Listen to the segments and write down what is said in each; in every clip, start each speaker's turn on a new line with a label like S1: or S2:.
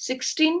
S1: 16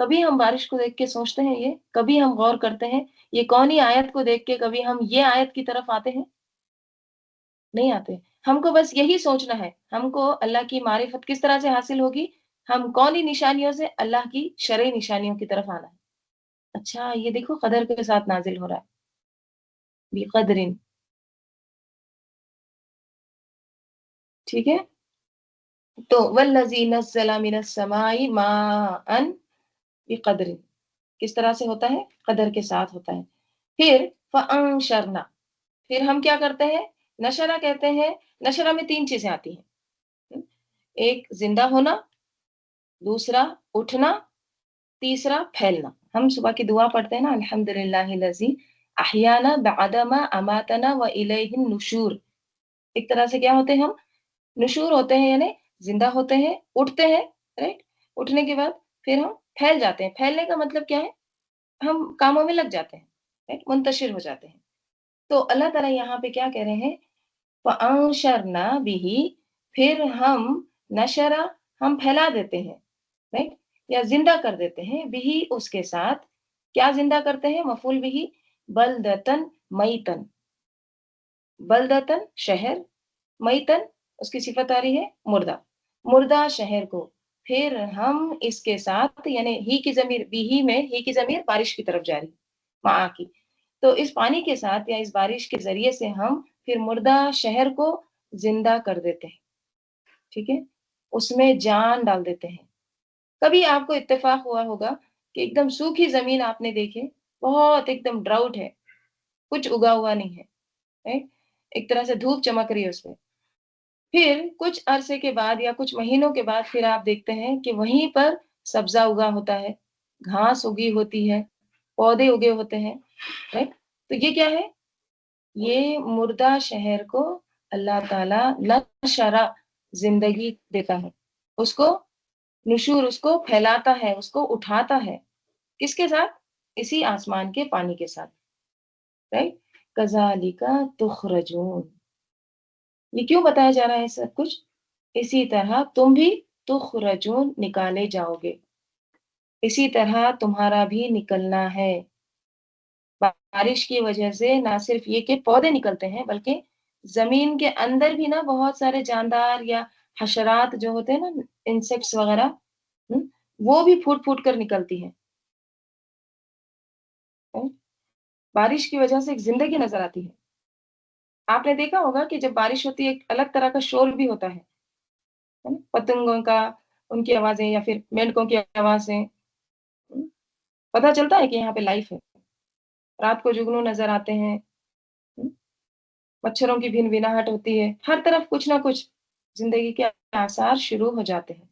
S1: کبھی ہم بارش کو دیکھ کے سوچتے ہیں یہ؟ کبھی ہم غور کرتے ہیں؟ یہ کونی آیت کو دیکھ کے کبھی ہم یہ آیت کی طرف آتے ہیں؟ نہیں آتے۔ ہم کو بس یہی سوچنا ہے، ہم کو اللہ کی معرفت کس طرح سے حاصل ہوگی؟ ہم کونی نشانیوں سے اللہ کی شرعی نشانیوں کی طرف آنا ہے۔ اچھا یہ دیکھو قدر کے ساتھ نازل ہو رہا ہے، بقدرن، ٹھیک ہے؟ تو والذی نزل من السماء ماء بقدر، کس طرح سے ہوتا ہے؟ قدر کے ساتھ ہوتا ہے۔ پھر فانشرنا، پھر ہم کیا کرتے ہیں؟ نشرہ کہتے ہیں، نشرہ میں تین چیزیں آتی ہیں، ایک زندہ ہونا، دوسرا اٹھنا، تیسرا پھیلنا۔ ہم صبح کی دعا پڑھتے ہیں نا، الحمد للہ الذی احیانا بعدما اماتنا و الیہ النشور۔ ایک طرح سے کیا ہوتے ہیں ہم؟ نشور ہوتے ہیں، یعنی زندہ ہوتے ہیں، اٹھتے ہیں، رائٹ؟ اٹھنے کے بعد پھر ہم پھیل جاتے ہیں۔ پھیلنے کا مطلب کیا ہے؟ ہم کاموں میں لگ جاتے ہیں، رائٹ؟ منتشر ہو جاتے ہیں۔ تو اللہ تعالیٰ یہاں پہ کیا کہہ رہے ہیں؟ فَأَنشَرْنَا بِهِ، پھر ہم نشرہ، ہم پھیلا دیتے ہیں، رائٹ؟ یا زندہ کر دیتے ہیں، بھی اس کے ساتھ کیا زندہ کرتے ہیں؟ مفعول بھی، بلدتن میتن، بلدتن شہر، میتن اس کی صفت آ رہی ہے مردہ، مردہ شہر کو پھر ہم اس کے ساتھ، یعنی ہی کی ضمیر، بھی میں ہی کی ضمیر بارش کی طرف جاری، ماں کی، تو اس پانی کے ساتھ یا اس بارش کے ذریعے سے ہم پھر مردہ شہر کو زندہ کر دیتے ہیں، ٹھیک ہے؟ اس میں جان ڈال دیتے ہیں۔ کبھی آپ کو اتفاق ہوا ہوگا کہ ایک دم سوکھی زمین آپ نے دیکھے، بہت ایک دم ڈراؤٹ ہے، کچھ اگا ہوا نہیں ہے، right؟ ایک طرح سے دھوپ چمک رہی ہے اس میں، پھر کچھ عرصے کے بعد یا کچھ مہینوں کے بعد پھر آپ دیکھتے ہیں کہ وہیں پر سبزہ اگا ہوتا ہے، گھاس اگی ہوتی ہے، پودے اگے ہوتے ہیں، right؟ تو یہ کیا ہے؟ یہ مردہ شہر کو اللہ تعالیٰ نشرہ، زندگی دیتا ہے، اس کو نشور، اس کو پھیلاتا ہے، اس کو اٹھاتا ہے، کس کے ساتھ؟ اسی آسمان کے پانی کے ساتھ، رائٹ؟ کذالک تخرجون، یہ کیوں بتایا جا رہا ہے سب کچھ؟ اسی طرح تم بھی تخرجون، نکالے جاؤ گے، اسی طرح تمہارا بھی نکلنا ہے۔ بارش کی وجہ سے نہ صرف یہ کہ پودے نکلتے ہیں، بلکہ زمین کے اندر بھی نا بہت سارے جاندار یا حشرات جو ہوتے ہیں نا، انسیکٹس وغیرہ، وہ بھی پھوٹ پھوٹ کر نکلتی ہیں۔ بارش کی وجہ سے ایک زندگی نظر آتی ہے۔ آپ نے دیکھا ہوگا کہ جب بارش ہوتی ہے ایک الگ طرح کا شور بھی ہوتا ہے نا؟ پتنگوں کا، ان کی آوازیں، یا پھر مینڈکوں کی آوازیں، پتہ چلتا ہے کہ یہاں پہ لائف ہے۔ رات کو جگنو نظر آتے ہیں، مچھروں کی بھن بھناہٹ ہوتی ہے، ہر طرف کچھ نہ کچھ زندگی کے آثار شروع ہو جاتے ہیں،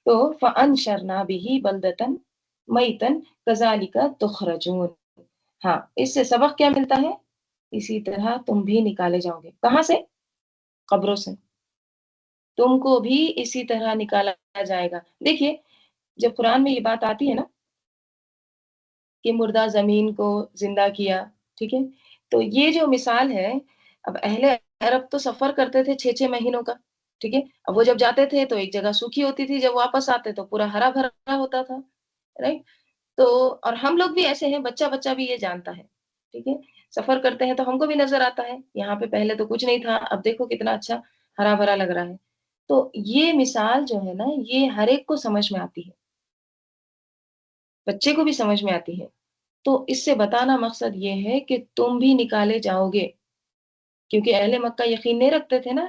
S1: تو فَأَنشَرْنَا بِهِ بَلْدَةً مَيْتًا كَذَلِكَ تُخْرَجُونَ۔ ہاں، اس سے سبق کیا ملتا ہے؟ اسی طرح تم بھی نکالے جاؤ گے، کہاں سے؟ قبروں سے، تم کو بھی اسی طرح نکالا جائے گا۔ دیکھیے جب قرآن میں یہ بات آتی ہے نا کہ مردہ زمین کو زندہ کیا، ٹھیک ہے، تو یہ جو مثال ہے، اب اہل عرب تو سفر کرتے تھے 6 مہینوں کا، ٹھیک ہے، اب وہ جب جاتے تھے تو ایک جگہ سوکھی ہوتی تھی، جب واپس آتے تو پورا ہرا بھرا ہوتا تھا، رائٹ؟ تو اور ہم لوگ بھی ایسے ہیں، بچہ بچہ بھی یہ جانتا ہے، ٹھیک ہے، سفر کرتے ہیں تو ہم کو بھی نظر آتا ہے، یہاں پہ پہلے تو کچھ نہیں تھا، اب دیکھو کتنا اچھا ہرا بھرا لگ رہا ہے۔ تو یہ مثال جو ہے نا، یہ ہر ایک کو سمجھ میں آتی ہے، بچے کو بھی سمجھ میں آتی ہے۔ تو اس سے بتانا مقصد یہ ہے کہ تم بھی نکالے جاؤ گے، کیونکہ اہل مکہ یقین نہیں رکھتے تھے نا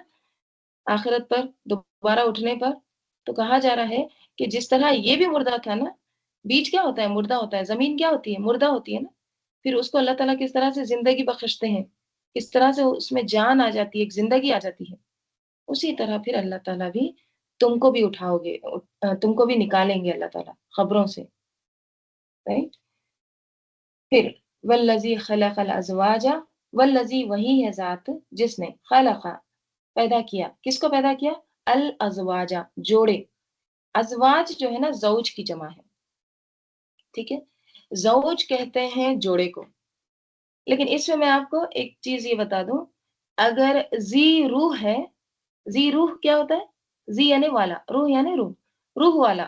S1: آخرت پر، دوبارہ اٹھنے پر، تو کہا جا رہا ہے کہ جس طرح یہ بھی مردہ تھا نا، بیج کیا ہوتا ہے؟ مردہ ہوتا ہے، زمین کیا ہوتی ہے؟ مردہ ہوتی ہے نا، پھر اس کو اللہ تعالیٰ کس طرح سے زندگی بخشتے ہیں، کس طرح سے اس میں جان آ جاتی ہے، ایک زندگی آ جاتی ہے، اسی طرح پھر اللہ تعالیٰ بھی تم کو بھی اٹھاؤ گے، تم کو بھی نکالیں گے اللہ تعالیٰ خبروں سے، رائٹ؟ پھر والذی خلق الازواج، والذی وہی ہے ذات جس نے خلق پیدا کیا، کس کو پیدا کیا؟ الازواج، جوڑے، ازواج جو ہے نا زوج کی جمع ہے، ٹھیک ہے، زوج کہتے ہیں جوڑے کو، لیکن اس میں آپ کو ایک چیز یہ بتا دوں، اگر ذی روح ہے، ذی روح کیا ہوتا ہے؟ ذی یعنی والا، روح یعنی روح، روح والا،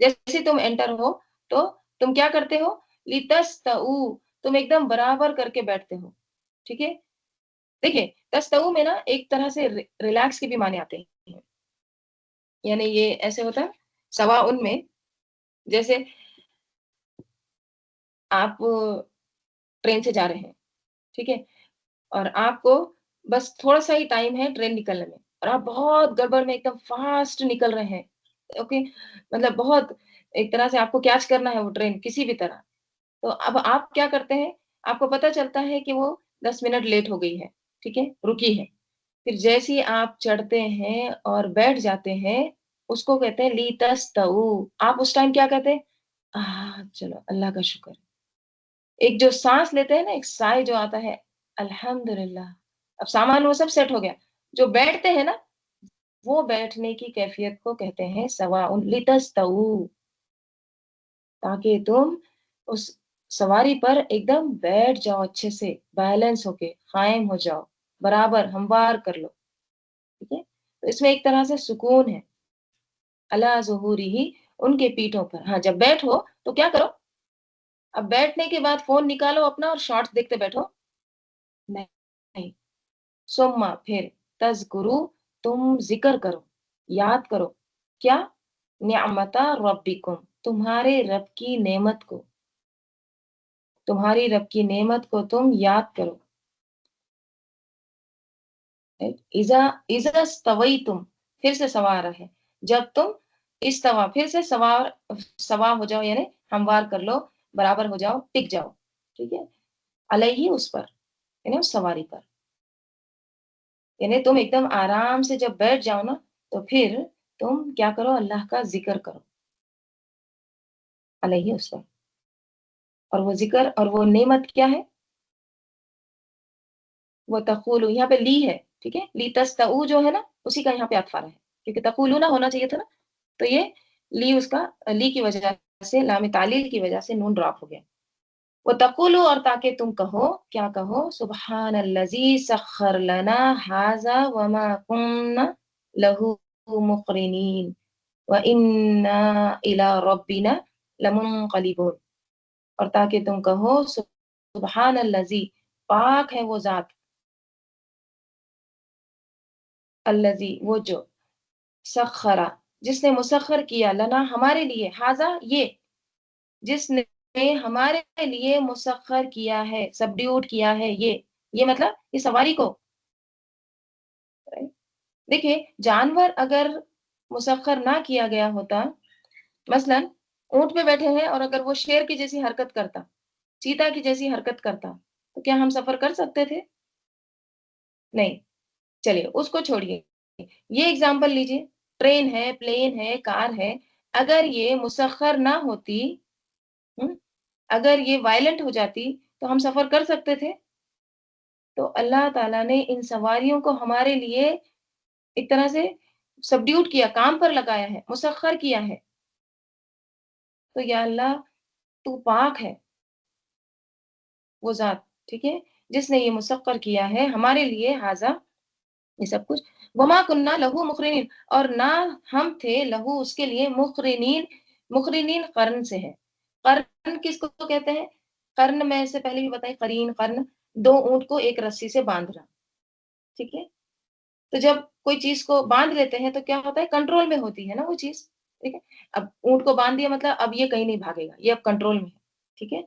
S1: جیسے تم انٹر ہو تو تم کیا کرتے ہو؟ لتستو، تم ایک دم برابر کر کے بیٹھتے ہو، ٹھیک ہے؟ دیکھیں تستو میں نا ایک طرح سے ریلیکس کے بھی معنی آتے ہیں، یعنی یہ ایسے ہوتا ہے سوا ان میں، جیسے آپ ٹرین سے جا رہے ہیں، ٹھیک ہے، اور آپ کو بس تھوڑا سا ہی ٹائم ہے ٹرین نکلنے میں، اور آپ بہت گڑبڑ میں ایک دم فاسٹ نکل رہے ہیں، اوکے، مطلب بہت ایک طرح سے آپ کو کیچ کرنا ہے وہ ٹرین کسی بھی طرح، تو اب آپ کیا کرتے ہیں؟ آپ کو پتا چلتا ہے کہ وہ 10 منٹ لیٹ ہو گئی ہے، ٹھیک ہے، رکی ہے، پھر جیسے ہی آپ چڑھتے ہیں اور بیٹھ جاتے ہیں، اس کو کہتے ہیں لیتستو، آپ اس ٹائم کیا کہتے ہیں؟ چلو اللہ کا شکر، ایک جو سانس لیتے ہیں نا، ایک سائے جو آتا ہے، الحمدللہ، اب سامان وہ سب سیٹ ہو گیا، جو بیٹھتے ہیں نا، وہ بیٹھنے کی کیفیت کو کہتے ہیں سواء لتستووا، تاکہ تم اس سواری پر ایک دم بیٹھ جاؤ، اچھے سے بیلنس ہو کے قائم ہو جاؤ، برابر ہموار کر لو، ٹھیک ہے، تو اس میں ایک طرح سے سکون ہے، اللہ ظہوری ہی، ان کے پیٹھوں پر، ہاں جب بیٹھو تو کیا کرو؟ اب بیٹھنے کے بعد فون نکالو اپنا اور شارٹس دیکھتے بیٹھو؟ نہیں، ثم پھر تذکرو، تم ذکر کرو، یاد کرو، کیا؟ نعمتا ربکم، تمہارے رب کی نعمت کو، تمہاری رب کی نعمت کو تم یاد کرو، اذا استویتم، پھر سے سوار ہے، جب تم استوا، پھر سے سوار، سوا ہو جاؤ، یعنی ہموار کر لو، برابر ہو جاؤ، ٹک جاؤ، ٹھیک ہے، علیہ، اس پر، یعنی اس سواری پر، یعنی تم ایک دم آرام سے جب بیٹھ جاؤ نا، تو پھر تم کیا کرو؟ اللہ کا ذکر کرو، علیہ، اس پر، اور وہ ذکر اور وہ نعمت کیا ہے؟ وہ تقول، یہاں پہ لی ہے، ٹھیک ہے، لی تستو جو ہے نا، اسی کا یہاں پہ اطفال ہے، کیونکہ تقولون ہونا چاہیے تھا نا، تو یہ لی، اس کا لی کی وجہ سے، لام تعلیل کی وجہ سے نون ڈراپ ہو گیا، وہ تقولو، اور تاکہ تم کہو، کیا کہو؟ سبحان الذی سخر لنا ھذا وما كنا له مقرنین وَإِنَّا إِلَىٰ رَبِّنَا لَمُنقَلِبُونَ، اور تاکہ تم کہو سبحان الذی، پاک ہے وہ ذات، الذی، وہ جو، سخرا، جس نے مسخر کیا، لنا، ہمارے لیے، ھذا، یہ، جس نے ہمارے لیے مسخر کیا ہے، سبڈیوٹ کیا ہے، یہ مطلب یہ سواری کو، دیکھیں جانور اگر مسخر نہ کیا گیا ہوتا، مثلا اونٹ پہ بیٹھے ہیں اور اگر وہ شیر کی جیسی حرکت کرتا، چیتا کی جیسی حرکت کرتا، تو کیا ہم سفر کر سکتے تھے؟ نہیں، چلیے اس کو چھوڑیے، یہ اگزامپل لیجیے، ٹرین ہے، پلین ہے، کار ہے، اگر یہ مسخر نہ ہوتی، اگر یہ وائلنٹ ہو جاتی، تو ہم سفر کر سکتے تھے؟ تو اللہ تعالیٰ نے ان سواریوں کو ہمارے لیے ایک طرح سے سبڈیوٹ کیا، کام پر لگایا ہے، مسخر کیا ہے، تو یا اللہ تو پاک ہے وہ ذات، ٹھیک ہے، جس نے یہ مسخر کیا ہے ہمارے لیے، ھذا، یہ سب کچھ، وما کننا لہو مقرنین، اور نہ ہم تھے لہو، اس کے لیے، مقرنین، مقرنین قرن سے ہے، قرن کس کو کہتے ہیں؟ قرن میں سے پہلے بھی بتائی، قرین، قرن، دو اونٹ کو ایک رسی سے باندھنا، ٹھیک ہے، تو جب کوئی چیز کو باندھ لیتے ہیں تو کیا ہوتا ہے؟ کنٹرول میں ہوتی ہے نا وہ چیز، ٹھیک ہے، اب اونٹ کو باندھ دیا مطلب اب یہ کہیں نہیں بھاگے گا، یہ اب کنٹرول میں ہے، ٹھیک ہے،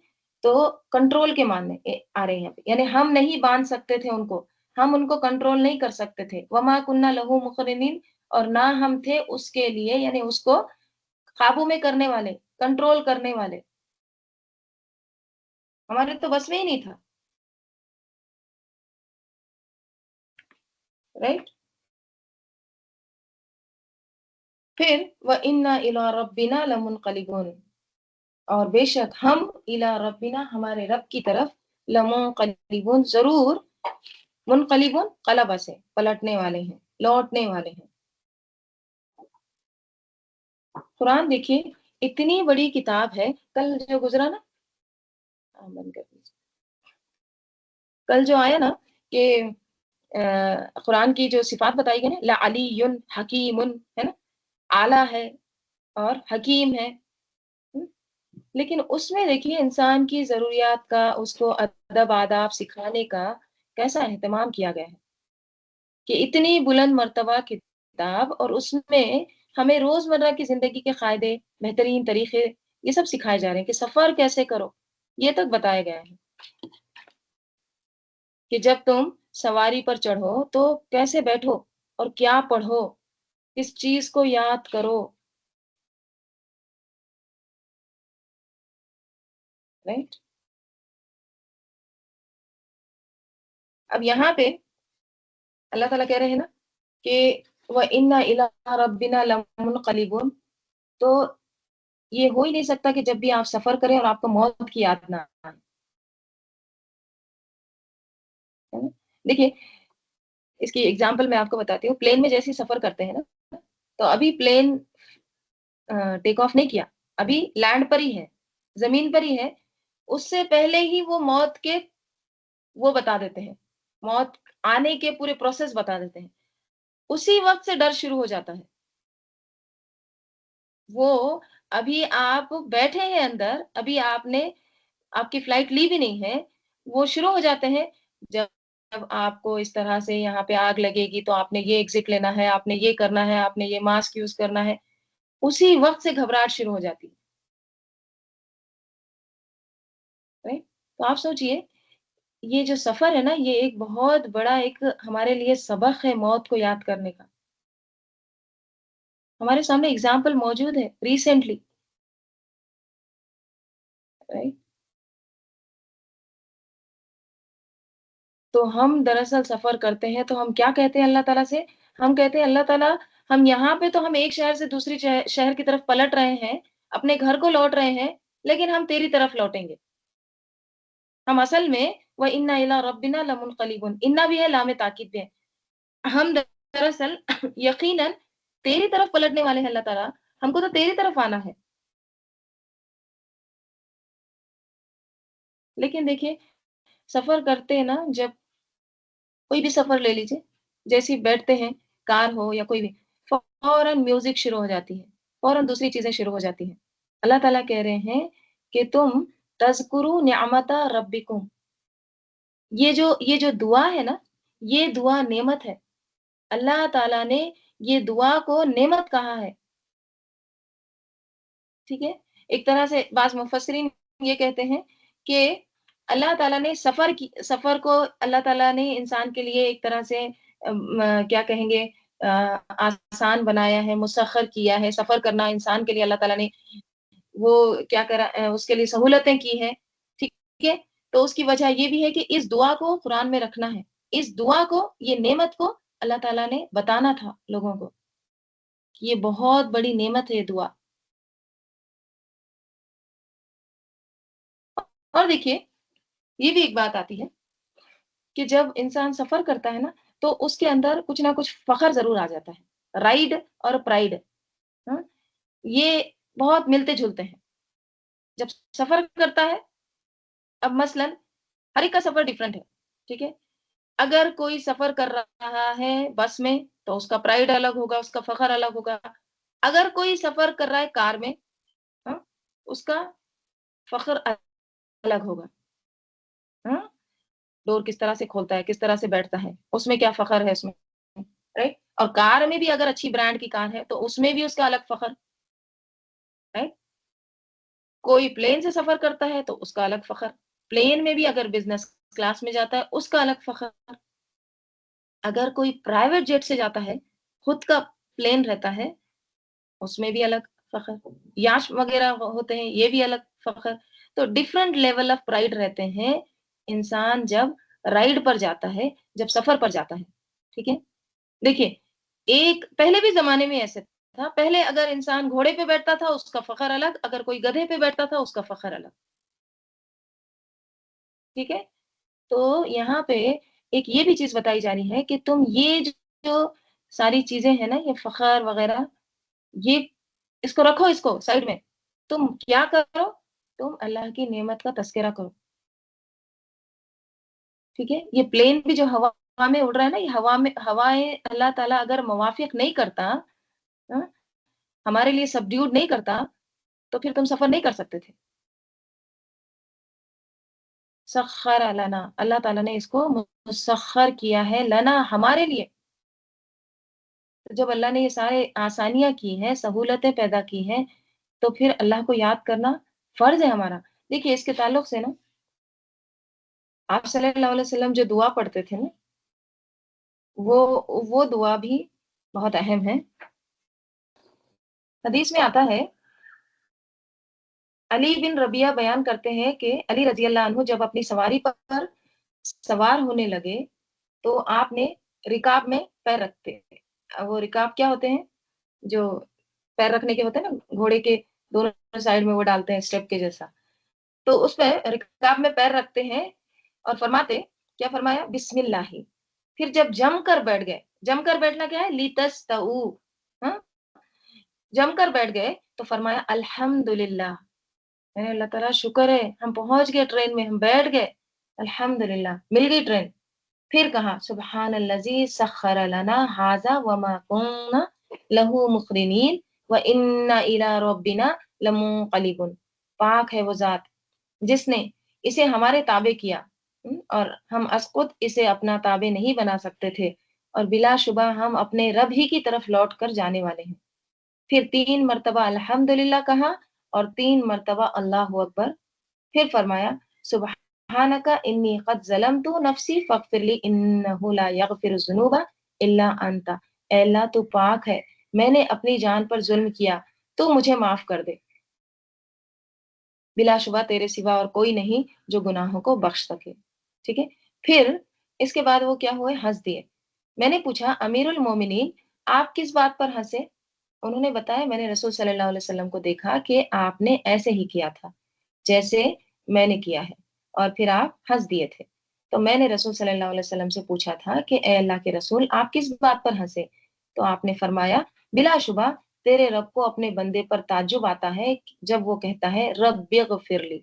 S1: تو کنٹرول کے معنی آ رہے ہیں یہاں پہ، یعنی ہم نہیں باندھ سکتے تھے ان کو، ہم ان کو کنٹرول نہیں کر سکتے تھے، وما کننا لہو مقرنین، اور نہ ہم تھے اس کے لیے، یعنی اس کو قابو میں کرنے والے، کنٹرول کرنے والے، ہمارے تو بس میں ہی نہیں تھا، رائٹ، پھر وَإِنَّا إِلَىٰ رَبِّنَا لَمُنقَلِبُونَ، اور بے شک ہم، الی ربنا، ہمارے رب کی طرف، لمنقلبون، ضرور، منقلبون قلبہ سے، پلٹنے والے ہیں، لوٹنے والے ہیں، قرآن دیکھیے اتنی بڑی کتاب ہے، کل جو گزرا نا، بند کر دیجیے، کل جو آیا نا کہ قرآن کی جو صفات بتائی گئی نا، لعلی حکیم، ہے نا، اعلیٰ ہے، اور حکیم ہے۔ ہم، لیکن اس میں دیکھیے انسان کی ضروریات کا، اس کو ادب آداب سکھانے کا کیسا اہتمام کیا گیا ہے کہ اتنی بلند مرتبہ کتاب، اور اس میں ہمیں روزمرہ کی زندگی کے قاعدے، بہترین طریقے، یہ سب سکھائے جا رہے ہیں کہ سفر کیسے کرو، یہ تک بتایا گیا ہے کہ جب تم سواری پر چڑھو تو کیسے بیٹھو اور کیا پڑھو، کس چیز کو یاد کرو، رائٹ؟ اب یہاں پہ اللہ تعالیٰ کہہ رہے ہیں نا کہ وَإِنَّا إِلَىٰ رَبِّنَا لَمُنْقَلِبُونَ، تو یہ ہو ہی نہیں سکتا کہ جب بھی آپ سفر کریں اور آپ کو موت کی یاد نہ آئے، ہے نا؟ دیکھیے اس کی اگزامپل میں آپ کو بتاتی ہوں، پلین میں جیسے ہی سفر کرتے ہیں نا، تو ابھی پلین ٹیک آف نہیں کیا، ابھی لینڈ پر ہی ہے، زمین پر ہی ہے، اس سے پہلے ہی وہ موت کے وہ بتا دیتے ہیں، موت آنے کے پورے پروسیس بتا دیتے ہیں، اسی وقت سے ڈر شروع ہو جاتا ہے۔ وہ ابھی آپ بیٹھے ہیں اندر، ابھی آپ نے آپ کی فلائٹ لی بھی نہیں ہے، وہ شروع ہو جاتے ہیں جب جب آپ کو اس طرح سے یہاں پہ آگ لگے گی تو آپ نے یہ ایگزٹ لینا ہے، آپ نے یہ کرنا ہے، آپ نے یہ ماسک یوز کرنا ہے، اسی وقت سے گھبراہٹ شروع ہو جاتی ہے، right؟ تو آپ سوچئے یہ جو سفر ہے نا، یہ ایک بہت بڑا ایک ہمارے لیے سبق ہے موت کو یاد کرنے کا۔ ہمارے سامنے اگزامپل موجود ہے ریسنٹلی، رائٹ؟ تو ہم دراصل سفر کرتے ہیں تو ہم کیا کہتے ہیں اللہ تعالیٰ سے؟ ہم کہتے ہیں اللہ تعالیٰ، ہم یہاں پہ تو ہم ایک شہر سے دوسری شہر کی طرف پلٹ رہے ہیں، اپنے گھر کو لوٹ رہے ہیں، لیکن ہم تیری طرف لوٹیں گے۔ ہم اصل میں وَإِنَّا إِلَىٰ رَبِّنَا لَمُنْقَلِبُونَ، اِنَّا بھی ہے، لام تاکید بھی ہے۔ ہم دراصل یقیناً تیری طرف پلٹنے والے ہیں اللہ تعالیٰ، ہم کو تو تیری طرف آنا ہے۔ لیکن دیکھیے سفر کرتے ہیں نا، جب کوئی بھی سفر لے لیجیے، جیسے ہی بیٹھتے ہیں، کار ہو یا کوئی بھی، فوراً میوزک شروع ہو جاتی ہے، فوراً دوسری چیزیں شروع ہو جاتی ہیں۔ اللہ تعالیٰ کہہ رہے ہیں کہ تم تذکروا نعمت ربکم، یہ جو دعا ہے نا، یہ دعا نعمت ہے، اللہ تعالیٰ نے یہ دعا کو نعمت کہا ہے، ٹھیک ہے؟ ایک طرح سے بعض مفسرین یہ کہتے ہیں کہ اللہ تعالیٰ نے سفر کو اللہ تعالیٰ نے انسان کے لیے ایک طرح سے کیا کہیں گے، آسان بنایا ہے، مسخر کیا ہے، سفر کرنا انسان کے لیے اللہ تعالیٰ نے وہ کیا کرا، اس کے لیے سہولتیں کی ہیں، ٹھیک ہے؟ تو اس کی وجہ یہ بھی ہے کہ اس دعا کو قرآن میں رکھنا ہے، اس دعا کو، یہ نعمت کو اللہ تعالیٰ نے بتانا تھا لوگوں کو، یہ بہت بڑی نعمت ہے یہ دعا۔ اور دیکھیے یہ بھی ایک بات آتی ہے کہ جب انسان سفر کرتا ہے نا، تو اس کے اندر کچھ نہ کچھ فخر ضرور آ جاتا ہے، رائڈ اور پرائڈ، ہاں، یہ بہت ملتے جلتے ہیں۔ جب سفر کرتا ہے، اب مثلاً ہر ایک کا سفر ڈیفرنٹ ہے، ٹھیک ہے؟ اگر کوئی سفر کر رہا ہے بس میں تو اس کا پرائڈ الگ ہوگا، اس کا فخر الگ ہوگا۔ اگر کوئی سفر کر رہا ہے کار میں، ہاں، اس کا فخر الگ ہوگا، ہاں، ڈور کس طرح سے کھولتا ہے، کس طرح سے بیٹھتا ہے، اس میں کیا فخر ہے اس میں، رائٹ؟ اور کار میں بھی اگر اچھی برانڈ کی کار ہے تو اس میں بھی اس کا الگ فخر، رائٹ؟ کوئی پلین سے سفر کرتا ہے تو اس کا الگ فخر، پلین میں بھی اگر بزنس کلاس میں جاتا ہے اس کا الگ فخر، اگر کوئی پرائیویٹ جیٹ سے جاتا ہے، خود کا پلین رہتا ہے، اس میں بھی الگ فخر، یاش وغیرہ ہوتے ہیں، یہ بھی الگ فخر۔ تو ڈفرنٹ لیول آف پرائڈ رہتے ہیں انسان جب رائڈ پر جاتا ہے، جب سفر پر جاتا ہے، ٹھیک ہے؟ دیکھیے ایک پہلے بھی زمانے میں ایسے تھا، پہلے اگر انسان گھوڑے پہ بیٹھتا تھا اس کا فخر الگ، اگر کوئی گدھے پہ بیٹھتا تھا اس کا فخر الگ، ٹھیک ہے؟ تو یہاں پہ ایک یہ بھی چیز بتائی جا رہی ہے کہ تم یہ جو ساری چیزیں ہیں نا، یہ فخر وغیرہ، یہ اس کو رکھو، اس کو سائڈ میں، تم کیا کرو، تم اللہ کی نعمت کا تذکرہ کرو، ٹھیک ہے؟ یہ پلین بھی جو ہوا میں اڑ رہا ہے نا، یہ ہوا میں، ہوائیں اللہ تعالیٰ اگر موافق نہیں کرتا، ہاں، ہمارے لیے سبڈیوڈ نہیں کرتا تو پھر تم سفر نہیں کر سکتے تھے. سخر لنا، اللہ تعالیٰ نے اس کو مسخر کیا ہے لنا، ہمارے لیے. تو جب اللہ نے یہ سارے آسانیاں کی ہیں، سہولتیں پیدا کی ہیں، تو پھر اللہ کو یاد کرنا فرض ہے ہمارا. دیکھیے اس کے تعلق سے نا، آپ صلی اللہ علیہ وسلم جو دعا پڑھتے تھے نا، وہ وہ دعا بھی بہت اہم ہے. حدیث میں آتا ہے، علی بن ربیہ بیان کرتے ہیں کہ علی رضی اللہ عنہ جب اپنی سواری پر سوار ہونے لگے تو آپ نے رکاب میں پیر رکھتے. وہ رکاب کیا ہوتے ہیں؟ جو پیر رکھنے کے ہوتے ہیں نا، گھوڑے کے دونوں سائڈ میں وہ ڈالتے ہیں اسٹیپ کے جیسا. تو اس پہ رکاب میں پیر رکھتے ہیں اور فرماتے، کیا فرمایا؟ بسم اللہ. پھر جب جم کر بیٹھ گئے، جم کر بیٹھنا کیا ہے؟ لیتستوؤ. ہاں، جم کر بیٹھ گئے تو فرمایا الحمدللہ. اللہ تعالیٰ شکر ہے، ہم پہنچ گئے ٹرین میں، ہم بیٹھ گئے، الحمدللہ مل گئی ٹرین. پھر کہا سبحان الذی سخر لنا ھذا وما كنا له مقرنین وانا الی ربنا لمنقلبون. پاک ہے وہ ذات جس نے اسے ہمارے تابع کیا اور ہم اسقط اسے اپنا تابع نہیں بنا سکتے تھے، اور بلا شبہ ہم اپنے رب ہی کی طرف لوٹ کر جانے والے ہیں. پھر 3 مرتبہ الحمدللہ کہا اور 3 مرتبہ اللہ اکبر. پھر فرمایا سبحانک انی قد ظلمت نفسی فاغفر لی انہ لا یغفر الذنوب الا انت. اے اللہ تو پاک ہے، میں نے اپنی جان پر ظلم کیا، تو مجھے معاف کر دے، بلا شبہ تیرے سوا اور کوئی نہیں جو گناہوں کو بخش سکے. ٹھیک ہے. پھر اس کے بعد وہ کیا ہوئے؟ ہنس دیے. میں نے پوچھا امیر المومنین آپ کس بات پر ہنسے؟ انہوں نے بتایا میں نے رسول صلی اللہ علیہ وسلم کو دیکھا کہ آپ نے ایسے ہی کیا تھا جیسے میں نے کیا ہے، اور پھر آپ ہنس دیے تھے. تو میں نے رسول صلی اللہ علیہ وسلم سے پوچھا تھا کہ اے اللہ کے رسول آپ کس بات پر ہنسے؟ تو آپ نے فرمایا بلا شبہ تیرے رب کو اپنے بندے پر تعجب آتا ہے جب وہ کہتا ہے رب اغفر لی،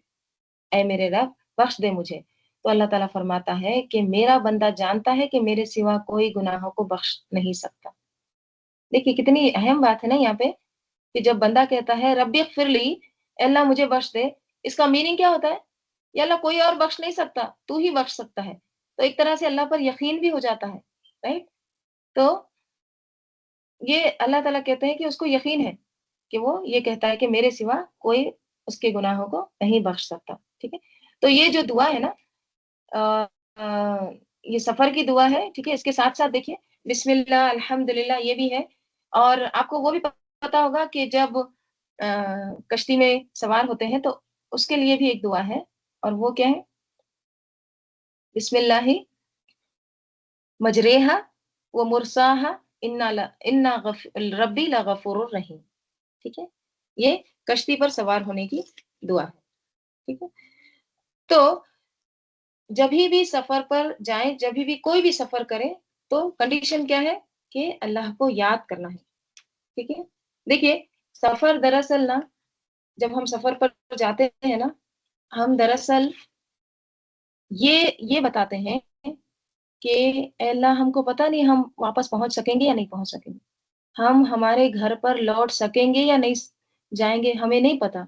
S1: اے میرے رب بخش دے مجھے. تو اللہ تعالیٰ فرماتا ہے کہ میرا بندہ جانتا ہے کہ میرے سوا کوئی گناہوں کو بخش نہیں سکتا. دیکھیے کتنی اہم بات ہے نا یہاں پہ، کہ جب بندہ کہتا ہے رب اغفر لی، اے اللہ مجھے بخش دے، اس کا میننگ کیا ہوتا ہے؟ یا اللہ کوئی اور بخش نہیں سکتا، تو ہی بخش سکتا ہے. تو ایک طرح سے اللہ پر یقین بھی ہو جاتا ہے، رائٹ؟ تو یہ اللہ تعالیٰ کہتے ہیں کہ اس کو یقین ہے کہ وہ یہ کہتا ہے کہ میرے سوا کوئی اس کے گناہوں کو نہیں بخش سکتا. ٹھیک ہے. تو یہ جو دعا ہے نا، یہ سفر کی دعا ہے. ٹھیک ہے. اس کے ساتھ ساتھ دیکھیے بسم اللہ الحمدللہ یہ بھی ہے. اور آپ کو وہ بھی پتا ہوگا کہ جب کشتی میں سوار ہوتے ہیں تو اس کے لیے بھی ایک دعا ہے، اور وہ کیا ہے؟ بسم اللہ مجریہا و مرساہا انا ربی لغفور الرحیم. ٹھیک ہے. یہ کشتی پر سوار ہونے کی دعا ہے. ٹھیک ہے. تو جبھی بھی سفر پر جائیں، جبھی بھی کوئی بھی سفر کریں، تو کنڈیشن کیا ہے؟ کہ اللہ کو یاد کرنا ہے. ٹھیک ہے. دیکھیے سفر دراصل نا، جب ہم سفر پر جاتے ہیں نا، ہم دراصل یہ بتاتے ہیں کہ اے اللہ ہم کو پتہ نہیں ہم واپس پہنچ سکیں گے یا نہیں پہنچ سکیں گے، ہم ہمارے گھر پر لوٹ سکیں گے یا نہیں جائیں گے ہمیں نہیں پتا،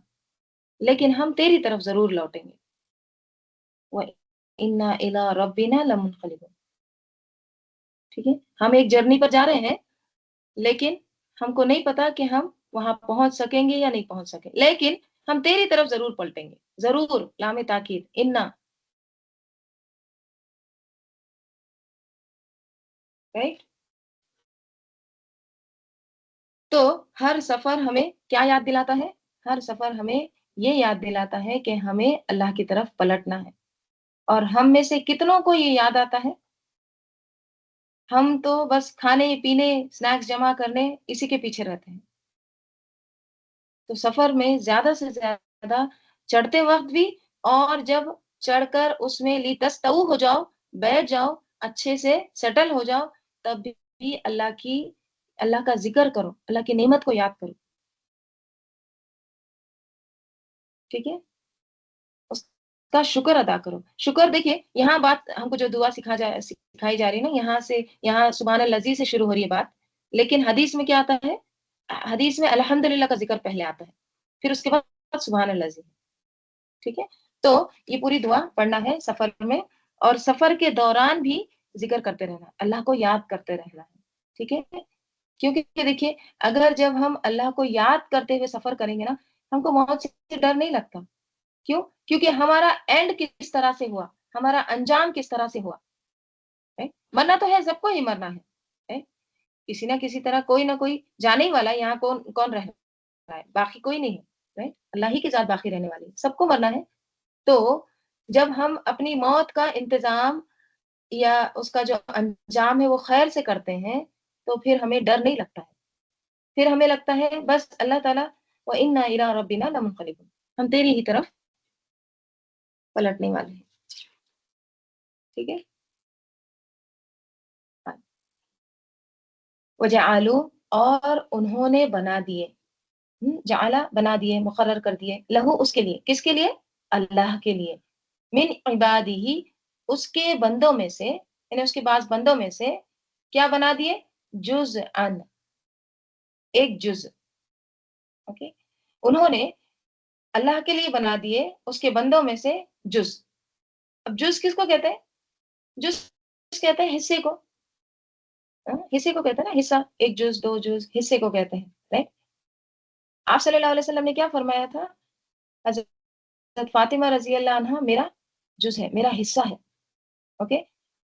S1: لیکن ہم تیری طرف ضرور لوٹیں گے. وَإِنَّا إِلَىٰ رَبِّنَا لَمُنْقَلِبُونَ. ٹھیک ہے. ہم ایک جرنی پر جا رہے ہیں، لیکن ہم کو نہیں پتا کہ ہم وہاں پہنچ سکیں گے یا نہیں پہنچ سکیں، لیکن ہم تیری طرف ضرور پلٹیں گے، ضرور. لام تاکید انا. رائٹ. تو ہر سفر ہمیں کیا یاد دلاتا ہے؟ ہر سفر ہمیں یہ یاد دلاتا ہے کہ ہمیں اللہ کی طرف پلٹنا ہے. اور ہم میں سے کتنوں کو یہ یاد آتا ہے؟ ہم تو بس کھانے پینے سنیکس جمع کرنے اسی کے پیچھے رہتے ہیں. تو سفر میں زیادہ سے زیادہ چڑھتے وقت بھی، اور جب چڑھ کر اس میں لیتستو ہو جاؤ، بیٹھ جاؤ، اچھے سے سیٹل ہو جاؤ، تب بھی اللہ کا ذکر کرو، اللہ کی نعمت کو یاد کرو. ٹھیک ہے. اس کا شکر ادا کرو. شکر دیکھیے یہاں بات ہم کو جو دعا سکھائی جا رہی ہے نا، یہاں سے یہاں سبحان الذی سے شروع ہو رہی ہے بات، لیکن حدیث میں کیا آتا ہے؟ حدیث میں الحمدللہ کا ذکر پہلے آتا ہے، پھر اس کے بعد سبحان اللہ، ٹھیک ہے؟ تو یہ پوری دعا پڑھنا ہے سفر میں، اور سفر کے دوران بھی ذکر کرتے رہنا، اللہ کو یاد کرتے رہنا ہے، ٹھیک ہے؟ کیونکہ دیکھیے، اگر جب ہم اللہ کو یاد کرتے ہوئے سفر کریں گے نا، ہم کو موت سے ڈر نہیں لگتا۔ کیوں؟ کیونکہ ہمارا اینڈ کس طرح سے ہوا، ہمارا انجام کس طرح سے ہوا، ہے؟ مرنا تو ہے، سب کو ہی مرنا ہے؟ کسی نہ کسی طرح کوئی نہ کوئی جانے ہی والا ہے، یہاں کون کون رہ رہا ہے؟ باقی کوئی نہیں ہے، رائٹ؟ اللہ ہی کی ذات باقی رہنے والی ہے، سب کو مرنا ہے۔ تو جب ہم اپنی موت کا انتظام یا اس کا جو انجام ہے وہ خیر سے کرتے ہیں، تو پھر ہمیں ڈر نہیں لگتا ہے، پھر ہمیں لگتا ہے بس اللہ تعالیٰ وَإِنَّا إِلَىٰ رَبِّنَا لَمُنْقَلِبُونَ، ہم تیری ہی طرف پلٹنے والے ہیں، ٹھیک ہے؟ وَجَعَلُوا، اور انہوں نے بنا دیے، جعلا بنا دیے، مقرر کر دیے، لہو اس کے لیے، کس کے لیے؟ اللہ کے لیے، من عبادہ، اس کے بندوں میں سے، یعنی اس کے بعض بندوں میں سے کیا بنا دیے؟ جزءاً، ایک جز، اوکے؟ انہوں نے اللہ کے لیے بنا دیے اس کے بندوں میں سے جز۔ اب جز کس کو کہتے ہیں؟ جز کہتے ہیں حصے کو، حصے کو کہتے ہیں نا، حصہ، ایک جز، دو جز، حصے کو کہتے ہیں، رائٹ؟ آپ صلی اللہ علیہ وسلم نے کیا فرمایا تھا؟ حضرت فاطمہ رضی اللہ عنہا میرا جز ہے، میرا حصہ ہے، اوکے؟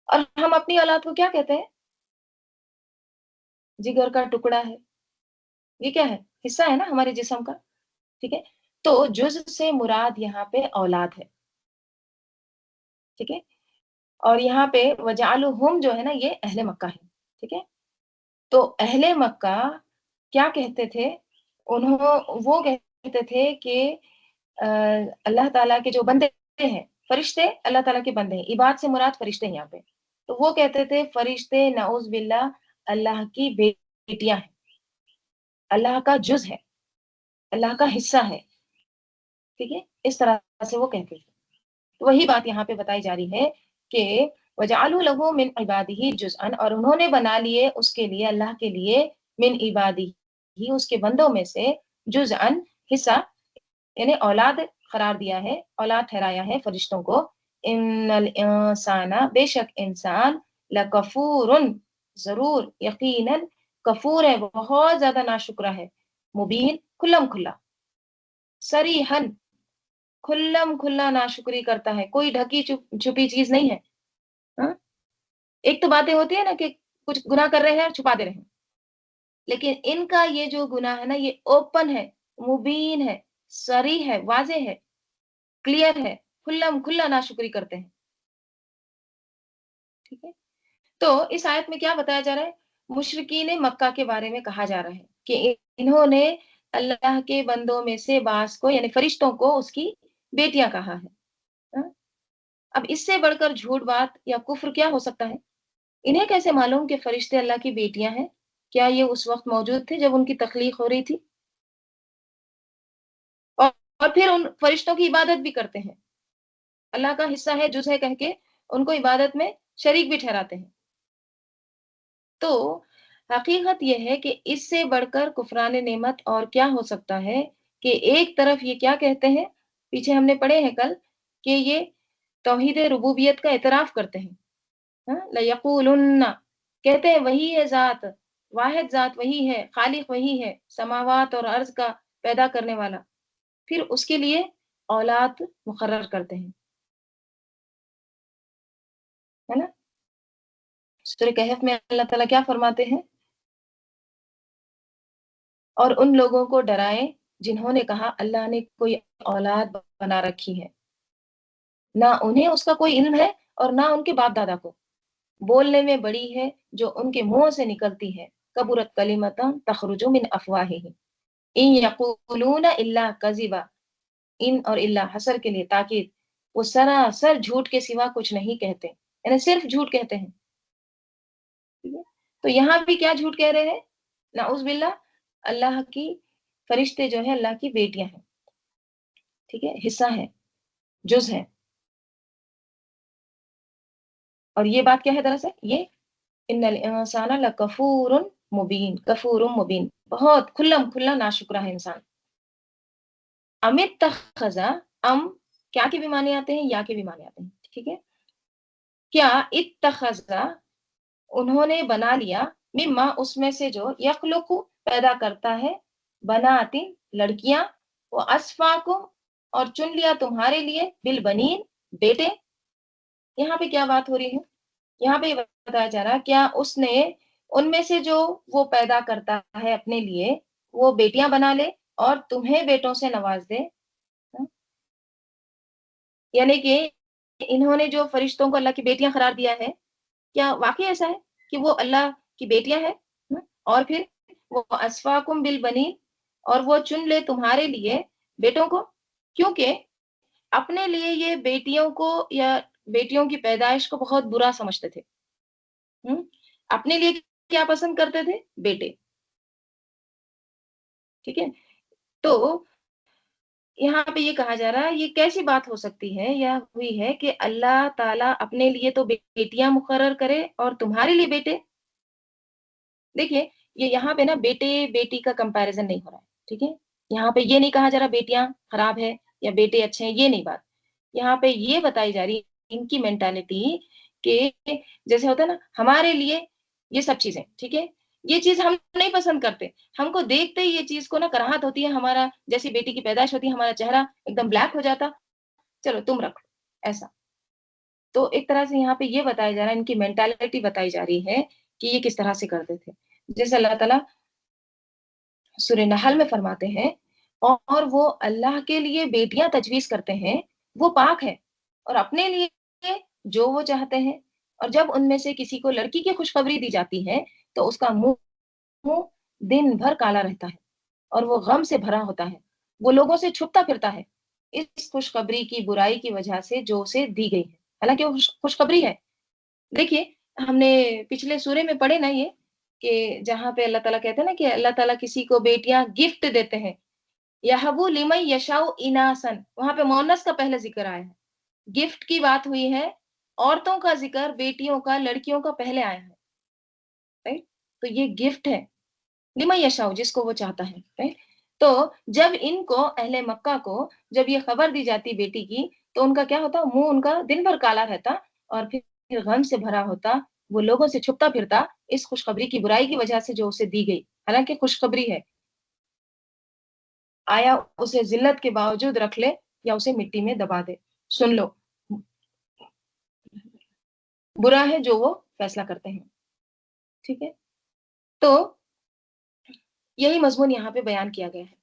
S1: اور ہم اپنی اولاد کو کیا کہتے ہیں؟ جگر کا ٹکڑا ہے، یہ کیا ہے؟ حصہ ہے نا ہمارے جسم کا، ٹھیک ہے؟ تو جز سے مراد یہاں پہ اولاد ہے، ٹھیک ہے؟ اور یہاں پہ وجعلہم جو ہے نا، یہ اہل مکہ ہے، ٹھیک ہے؟ تو اہل مکہ کیا کہتے تھے؟ وہ کہتے تھے کہ اللہ تعالیٰ کے جو بندے ہیں، فرشتے اللہ تعالیٰ کے بندے ہیں، عباد سے مراد فرشتے ہیں یہاں پہ، تو وہ کہتے تھے فرشتے نعوذ باللہ اللہ کی بیٹیاں ہیں، اللہ کا جز ہے، اللہ کا حصہ ہے، ٹھیک ہے؟ اس طرح سے وہ کہتے تھے۔ تو وہی بات یہاں پہ بتائی جا رہی ہے کہ وَجَعَلُوا لَهُ مِنْ عِبَادِهِ جُزْءًا، اور انہوں نے بنا لیے اس کے لیے، اللہ کے لیے، من عبادہ، اس کے بندوں میں سے، جزءً، حصہ، یعنی اولاد قرار دیا ہے، اولاد ٹھہرایا ہے فرشتوں کو۔ ان الانسان، بے شک انسان، لکفور، ضرور، یقیناً، کفور ہے، بہت زیادہ ناشکرا ہے، مبین، کھلم کھلا، صریحاً، کھلم کھلا ناشکری کرتا ہے، کوئی ڈھکی چھپی چیز نہیں ہے، ہاں؟ ایک تو باتیں ہوتی ہیں نا کہ کچھ گناہ کر رہے ہیں اور چھپا دے رہے ہیں، لیکن ان کا یہ جو گناہ ہے نا، یہ اوپن ہے، مبین ہے، صریح ہے، واضح ہے، کلیئر ہے، کھلم کھلا ناشکری کرتے ہیں، ٹھیک ہے؟ تو اس آیت میں کیا بتایا جا رہا ہے؟ مشرکین مکہ کے بارے میں کہا جا رہا ہے کہ انہوں نے اللہ کے بندوں میں سے بعض کو، یعنی فرشتوں کو، اس کی بیٹیاں کہا ہے، ہاں؟ اب اس سے بڑھ کر جھوٹ بات یا کفر کیا ہو سکتا ہے؟ انہیں کیسے معلوم کہ فرشتے اللہ کی بیٹیاں ہیں؟ کیا یہ اس وقت موجود تھے جب ان کی تخلیق ہو رہی تھی؟ اور اور پھر ان فرشتوں کی عبادت بھی کرتے ہیں، اللہ کا حصہ ہے، جز ہے کہہ کے ان کو عبادت میں شریک بھی ٹھہراتے ہیں۔ تو حقیقت یہ ہے کہ اس سے بڑھ کر کفران نعمت اور کیا ہو سکتا ہے کہ ایک طرف یہ کیا کہتے ہیں، پیچھے ہم نے پڑھے ہیں کل، کہ یہ توحید ربوبیت کا اعتراف کرتے ہیں، ہاں؟ لَيَقُولُنَّ، کہتے ہیں وہی ہے ذات، واحد ذات وہی ہے، خالق وہی ہے، سماوات اور ارض کا پیدا کرنے والا، پھر اس کے لیے اولاد مقرر کرتے ہیں، ہے نا؟ سورہ کہف میں اللہ تعالیٰ کیا فرماتے ہیں؟ اور ان لوگوں کو ڈرائیں جنہوں نے کہا اللہ نے کوئی اولاد بنا رکھی ہے، نہ انہیں اس کا کوئی علم ہے اور نہ ان کے باپ دادا کو، بولنے میں بڑی ہے جو ان کے منہ سے نکلتی ہے، کبرت کلمۃ تخرج من افواہہم ان یقولون الا کذبا، ان اور اللہ حسر کے لیے تاکید، وہ سراسر جھوٹ کے سوا کچھ نہیں کہتے، یعنی صرف جھوٹ کہتے ہیں، ٹھیک ہے؟ تو یہاں بھی کیا جھوٹ کہہ رہے ہیں؟ نعوذ باللہ، اللہ کی فرشتے جو ہیں اللہ کی بیٹیاں ہیں، ٹھیک ہے، حصہ ہے، جز ہے، اور یہ بات کیا ہے دراصل؟ یہ ان الانسان لکفور مبین، غفور مبین، بہت کھلم کھلا ناشکرا ہے انسان. اتخذا، ام کیا کے بھی معنی آتے ہیں، یا کے بھی معنی آتے ہیں، ٹھیک ہے. کیا اتخذا انہوں نے بنا لیا، مما اس میں سے جو یخلق پیدا کرتا ہے، بناتی لڑکیاں، وہ اسفاکم اور چن لیا تمہارے لیے، بالبنین بیٹے. یہاں پہ کیا بات ہو رہی ہے؟ یہاں پہ یہ بتایا جا رہا کیا اس نے ان میں سے جو وہ پیدا کرتا ہے اپنے لیے وہ بیٹیاں بنا لے اور تمہیں بیٹوں سے نواز دے. یعنی کہ انہوں نے جو فرشتوں کو اللہ کی بیٹیاں قرار دیا ہے، کیا واقعی ایسا ہے کہ وہ اللہ کی بیٹیاں ہیں؟ اور پھر وہ اسفاکم بالبنین، اور وہ چن لے تمہارے لیے بیٹوں کو، کیونکہ اپنے لیے یہ بیٹیوں کو یا بیٹیوں کی پیدائش کو بہت برا سمجھتے تھے. اپنے لیے کیا پسند کرتے تھے؟ بیٹے. ٹھیک ہے. تو یہاں پہ یہ کہا جا رہا ہے یہ کیسی بات ہو سکتی ہے یا ہوئی ہے کہ اللہ تعالیٰ اپنے لیے تو بیٹیاں مقرر کرے اور تمہارے لیے بیٹے. دیکھیے یہ یہاں پہ نا بیٹے بیٹی کا کمپیریزن نہیں ہو رہا ہے. ٹھیک ہے. یہاں پہ یہ نہیں کہا جا رہا بیٹیاں خراب ہے یا بیٹے اچھے ہیں، یہ نہیں بات. یہاں پہ یہ بتائی جا رہی ان کی مینٹالٹی کہ جیسے ہوتا ہے نا ہمارے لیے یہ سب چیزیں ٹھیک ہے، یہ چیز ہم نہیں پسند کرتے، ہم کو دیکھتے ہی یہ چیز کو نا کراہت ہوتی ہے، ہمارا جیسی بیٹی کی پیدائش ہوتی ہے ہمارا چہرہ ایک دم بلیک ہو جاتا، چلو تم رکھ لو ایسا. تو ایک طرح سے یہاں پہ یہ بتایا جا رہا ہے ان کی مینٹالٹی بتائی جا رہی ہے کہ یہ کس طرح سے کرتے تھے. جیسے اللہ تعالیٰ سورہ نحل میں فرماتے ہیں اور وہ اللہ کے لیے بیٹیاں تجویز کرتے ہیں، وہ پاک ہے، اور اپنے لیے جو وہ چاہتے ہیں، اور جب ان میں سے کسی کو لڑکی کی خوشخبری دی جاتی ہے تو اس کا منہ دن بھر کالا رہتا ہے اور وہ غم سے بھرا ہوتا ہے، وہ لوگوں سے چھپتا پھرتا ہے اس خوشخبری کی برائی کی وجہ سے جو اسے دی گئی ہے، حالانکہ وہ خوشخبری ہے. دیکھیے ہم نے پچھلے سورے میں پڑھے نا یہ کہ جہاں پہ اللہ تعالیٰ کہتے ہیں نا کہ اللہ تعالیٰ کسی کو بیٹیاں گفٹ دیتے ہیں، یہبو لمن یشاء اناسن، وہاں پہ مونس کا پہلے ذکر آیا ہے، گفٹ کی بات ہوئی ہے، عورتوں کا ذکر بیٹیوں کا لڑکیوں کا پہلے آیا ہے. right؟ تو یہ گفٹ ہے لمن یشاء، جس کو وہ چاہتا ہے. right؟ تو جب ان کو اہل مکہ کو جب یہ خبر دی جاتی بیٹی کی تو ان کا کیا ہوتا، منہ ان کا دن بھر کالا رہتا اور پھر غم سے بھرا ہوتا، وہ لوگوں سے چھپتا پھرتا اس خوشخبری کی برائی کی وجہ سے جو اسے دی گئی، حالانکہ خوشخبری ہے. آیا اسے ذلت کے باوجود رکھ لے یا اسے مٹی میں دبا دے، سن لو برا ہے جو وہ فیصلہ کرتے ہیں. ٹھیک ہے. تو یہی مضمون یہاں پہ بیان کیا گیا ہے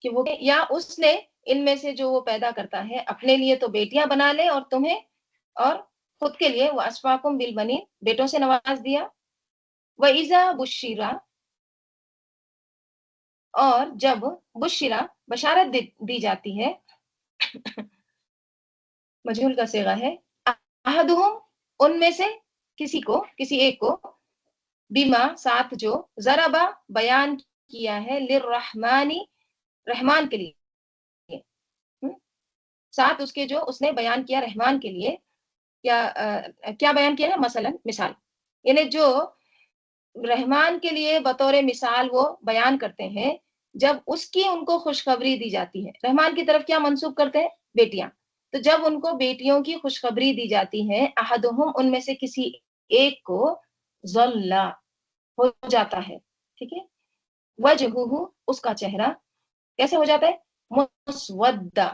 S1: کہ وہ یا اس نے ان میں سے جو وہ پیدا کرتا ہے اپنے لیے تو بیٹیاں بنا لے اور تمہیں اور خود کے لیے وہ اسفاکم بالبنین بیٹوں سے نواز دیا. وَإِذَا بُشِّرَ، اور جب بشرا بشارت دی جاتی ہے، مجہول کا صیغہ ہے، احدہم ان میں سے کسی کو، کسی ایک کو، بیما ساتھ جو ضربا بیان کیا ہے للرحمانی رحمان کے لیے، ساتھ اس کے جو اس نے بیان کیا رحمان کے لیے، کیا بیان کیا ہے، مثلا مثال، یعنی جو رحمان کے لیے بطور مثال وہ بیان کرتے ہیں، جب اس کی ان کو خوشخبری دی جاتی ہے، رحمان کی طرف کیا منسوب کرتے ہیں، بیٹیاں، تو جب ان کو بیٹیوں کی خوشخبری دی جاتی ہے، احدہم ان میں سے کسی ایک کو، ظلا ہو جاتا ہے، ٹھیک ہے، وجہہ اس کا چہرہ کیسے ہو جاتا ہے، مسودہ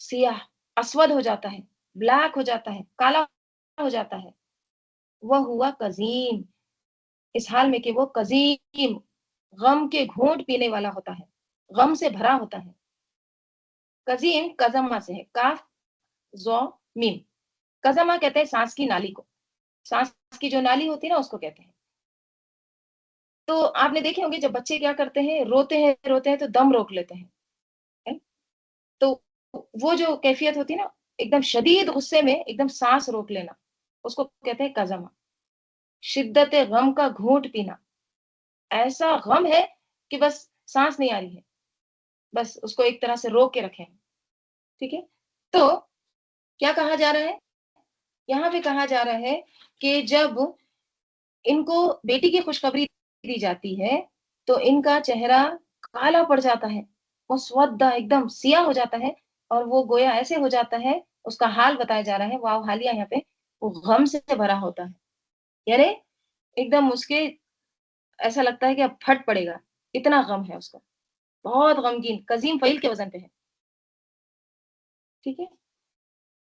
S1: سیاہ، اسود ہو جاتا ہے، بلیک ہو جاتا ہے، کالا ہو جاتا ہے، وہ ہوا کظیم، اس حال میں کہ وہ کظیم غم کے گھونٹ پینے والا ہوتا ہے، غم سے بھرا ہوتا ہے. کظیم کزما سے ہے، کاف زو میم. کزما کہتے ہیں سانس کی نالی کو، سانس کی جو نالی ہوتی ہے نا اس کو کہتے ہیں. تو آپ نے دیکھے ہوں گے جب بچے کیا کرتے ہیں، روتے ہیں تو دم روک لیتے ہیں، تو وہ جو کیفیت ہوتی ہے نا ایک دم شدید غصے میں ایک دم سانس روک لینا، اس کو کہتے ہیں کزما. شدت غم کا گھونٹ پینا، ایسا غم ہے کہ بس سانس نہیں آ رہی ہے، بس اس کو ایک طرح سے روک کے رکھے ہیں. ٹھیک ہے. تو کیا کہا جا رہا ہے یہاں پہ، کہا جا رہا ہے کہ جب ان کو بیٹی کی خوشخبری دی جاتی ہے تو ان کا چہرہ کالا پڑ جاتا ہے، مسودہ ایک دم سیاہ ہو جاتا ہے، اور وہ گویا ایسے ہو جاتا ہے، اس کا حال بتایا جا رہا ہے، واو حالیہ یہاں پہ، وہ غم سے بھرا ہوتا ہے، یعنی ایک دم اس کے ایسا لگتا ہے کہ اب پھٹ پڑے گا، اتنا غم ہے اس کا، بہت غمگین، قزیم فعیل کے وزن پہ ہے، ٹھیک ہے؟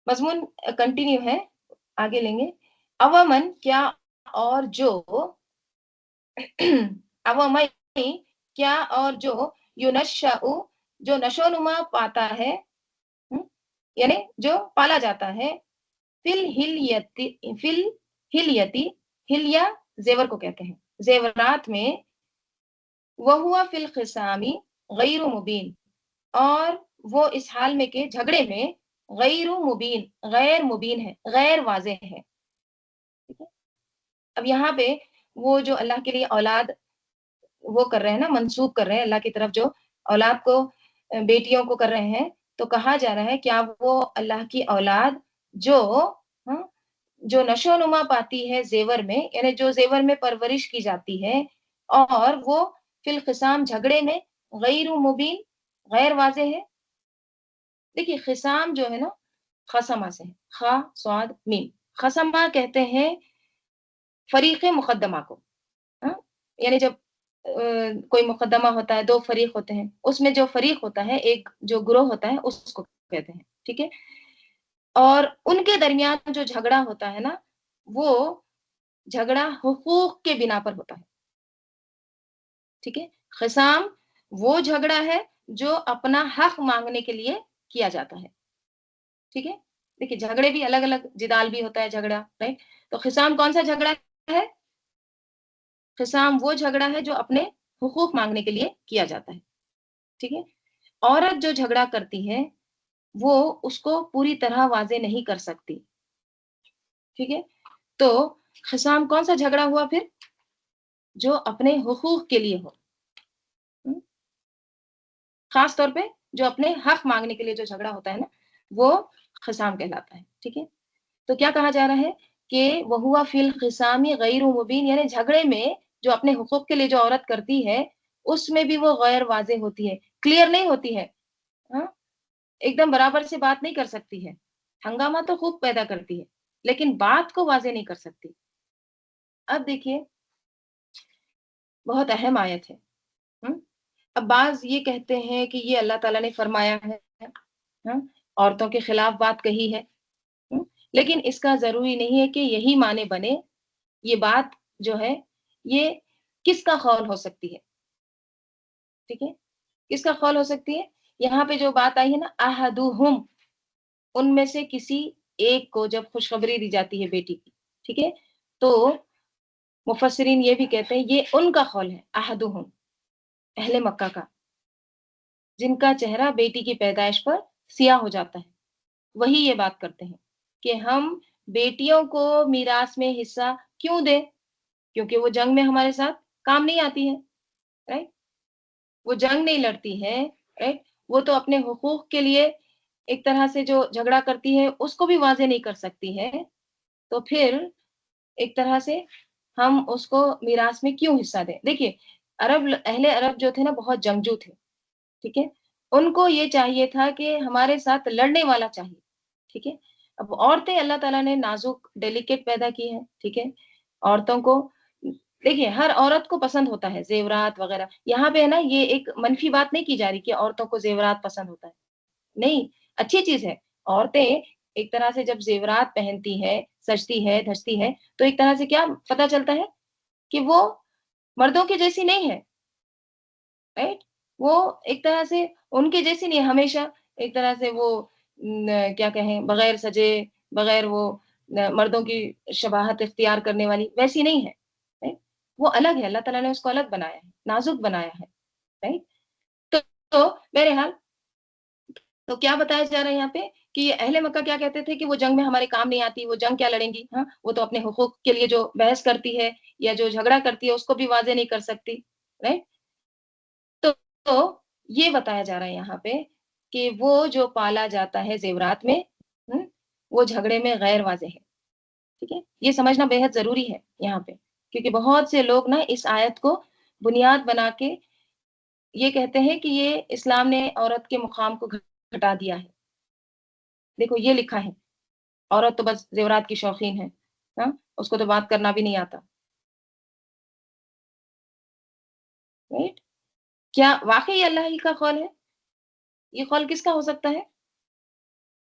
S1: مضمون کنٹینیو ہے، آگے لیں گے۔ عوامن کیا اور جو عوامی کیا اور جو یونشاؤ جو نشو نما پاتا ہے، ہم، یعنی جو پالا جاتا ہے، فل ہلیتی فل ہلیتی، ہلیا زیور کو کہتے ہیں، زیورات میں، وہ ہوا فی الخصامی غیر مبین، اور وہ اس حال میں کہ جھگڑے میں غیر مبین، غیر مبین ہے، غیر واضح ہے، ٹھیک ہے؟ اب یہاں پہ وہ جو اللہ کے لیے اولاد وہ کر رہے ہیں نا، منسوب کر رہے ہیں اللہ کی طرف، جو اولاد کو بیٹیوں کو کر رہے ہیں، تو کہا جا رہا ہے کیا وہ اللہ کی اولاد جو ہاں، جو نشو نما پاتی ہے زیور میں، یعنی جو زیور میں پرورش کی جاتی ہے، اور وہ فی الخصام جھگڑے میں غیر مبین، غیر واضح ہے۔ دیکھیے خصام جو ہے نا، خصمہ سے ہے، خا صاد میم، خصمہ کہتے ہیں فریق مقدمہ کو، ہاں؟ یعنی جب کوئی مقدمہ ہوتا ہے، دو فریق ہوتے ہیں، اس میں جو فریق ہوتا ہے، ایک جو گروہ ہوتا ہے، اس کو کہتے ہیں، ٹھیک ہے؟ اور ان کے درمیان جو جھگڑا ہوتا ہے نا، وہ جھگڑا حقوق کے بنا پر ہوتا ہے، ٹھیک ہے؟ خصام وہ جھگڑا ہے جو اپنا حق مانگنے کے لیے کیا جاتا ہے، ٹھیک ہے؟ دیکھیے جھگڑے بھی الگ الگ، جدال بھی ہوتا ہے جھگڑا، رائٹ؟ تو خصام کون سا جھگڑا ہے؟ خصام وہ جھگڑا ہے جو اپنے حقوق مانگنے کے لیے کیا جاتا ہے، ٹھیک ہے؟ عورت جو جھگڑا کرتی ہے وہ اس کو پوری طرح واضح نہیں کر سکتی، ٹھیک ہے؟ تو خصام کون سا جھگڑا ہوا پھر؟ جو اپنے حقوق کے لیے ہو، ہم؟ خاص طور پہ جو اپنے حق مانگنے کے لیے جو جھگڑا ہوتا ہے نا، وہ خصام کہلاتا ہے، ٹھیک ہے؟ تو کیا کہا جا رہا ہے کہ وہ ہوا فی الخصام غیر مبین، یعنی جھگڑے میں جو اپنے حقوق کے لیے جو عورت کرتی ہے، اس میں بھی وہ غیر واضح ہوتی ہے، کلیئر نہیں ہوتی ہے، ہاں؟ ایک دم برابر سے بات نہیں کر سکتی ہے، ہنگامہ تو خوب پیدا کرتی ہے، لیکن بات کو واضح نہیں کر سکتی۔ اب دیکھیے بہت اہم آیت ہے، ہم؟ اب بعض یہ کہتے ہیں کہ یہ اللہ تعالیٰ نے فرمایا ہے، ہاں؟ عورتوں کے خلاف بات کہی ہے، ہم؟ لیکن اس کا ضروری نہیں ہے کہ یہی معنی بنے، یہ بات جو ہے یہ کس کا قول ہو سکتی ہے، ٹھیک ہے؟ کس کا قول ہو سکتی ہے؟ یہاں پہ جو بات آئی ہے نا، احدہم، ان میں سے کسی ایک کو جب خوشخبری دی جاتی ہے بیٹی کی، ٹھیک ہے؟ تو مفسرین یہ بھی کہتے ہیں یہ ان کا قول ہے، احدہم، اہل مکہ کا، جن کا چہرہ بیٹی کی پیدائش پر سیاہ ہو جاتا ہے، وہی یہ بات کرتے ہیں کہ ہم بیٹیوں کو میراث میں حصہ کیوں دیں؟ کیونکہ وہ جنگ میں ہمارے ساتھ کام نہیں آتی ہے، رائٹ؟ وہ جنگ نہیں لڑتی ہے، رائٹ؟ وہ تو اپنے حقوق کے لیے ایک طرح سے جو جھگڑا کرتی ہے اس کو بھی واضح نہیں کر سکتی ہے، تو پھر ایک طرح سے ہم اس کو میراث میں کیوں حصہ دیں؟ دیکھیے اہل عرب جو تھے نا، بہت جنگجو تھے، ٹھیک ہے؟ ان کو یہ چاہیے تھا کہ ہمارے ساتھ لڑنے والا چاہیے، ٹھیک ہے؟ اب عورتیں اللہ تعالیٰ نے نازک ڈیلیکیٹ پیدا کی ہیں، ٹھیک ہے؟ عورتوں کو دیکھیے ہر عورت کو پسند ہوتا ہے زیورات وغیرہ، یہاں پہ ہے نا یہ ایک منفی بات نہیں کی جا رہی کہ عورتوں کو زیورات پسند ہوتا ہے، نہیں، اچھی چیز ہے، عورتیں ایک طرح سے جب زیورات پہنتی ہے، سجتی ہے، دھجتی ہے، تو ایک طرح سے کیا پتا چلتا ہے کہ وہ مردوں کی جیسی نہیں ہے، رائٹ؟ وہ ایک طرح سے ان کے جیسی نہیں ہے، ہمیشہ ایک طرح سے وہ کیا کہیں، بغیر سجے، بغیر وہ مردوں کی شباہت اختیار کرنے والی ویسی نہیں ہے، right؟ وہ الگ ہے، اللہ تعالیٰ نے اس کو الگ بنایا ہے، نازک بنایا ہے، right؟ تو بہرحال تو کیا بتایا جا رہا ہے یہاں پہ کہ یہ اہل مکہ کیا کہتے تھے کہ وہ جنگ میں ہمارے کام نہیں آتی، وہ جنگ کیا لڑیں گی، ہاں؟ وہ تو اپنے حقوق کے لیے جو بحث کرتی ہے یا جو جھگڑا کرتی ہے اس کو بھی واضح نہیں کر سکتی، رائٹ؟ تو تو یہ بتایا جا رہا ہے یہاں پہ کہ وہ جو پالا جاتا ہے زیورات میں، ہم، وہ جھگڑے میں غیر واضح ہے، ٹھیک ہے؟ یہ سمجھنا بے حد ضروری ہے یہاں پہ، کیونکہ بہت سے لوگ نا اس آیت کو بنیاد بنا کے یہ کہتے ہیں کہ یہ اسلام نے عورت کے مقام کو گھٹا دیا ہے. دیکھو یہ لکھا ہے، عورت تو بس زیورات کی شوقین ہے، ہاں، اس کو تو بات کرنا بھی نہیں آتا. رائٹ؟ کیا واقعی یہ اللہ ہی کا قول ہے؟ یہ قول کس کا ہو سکتا ہے؟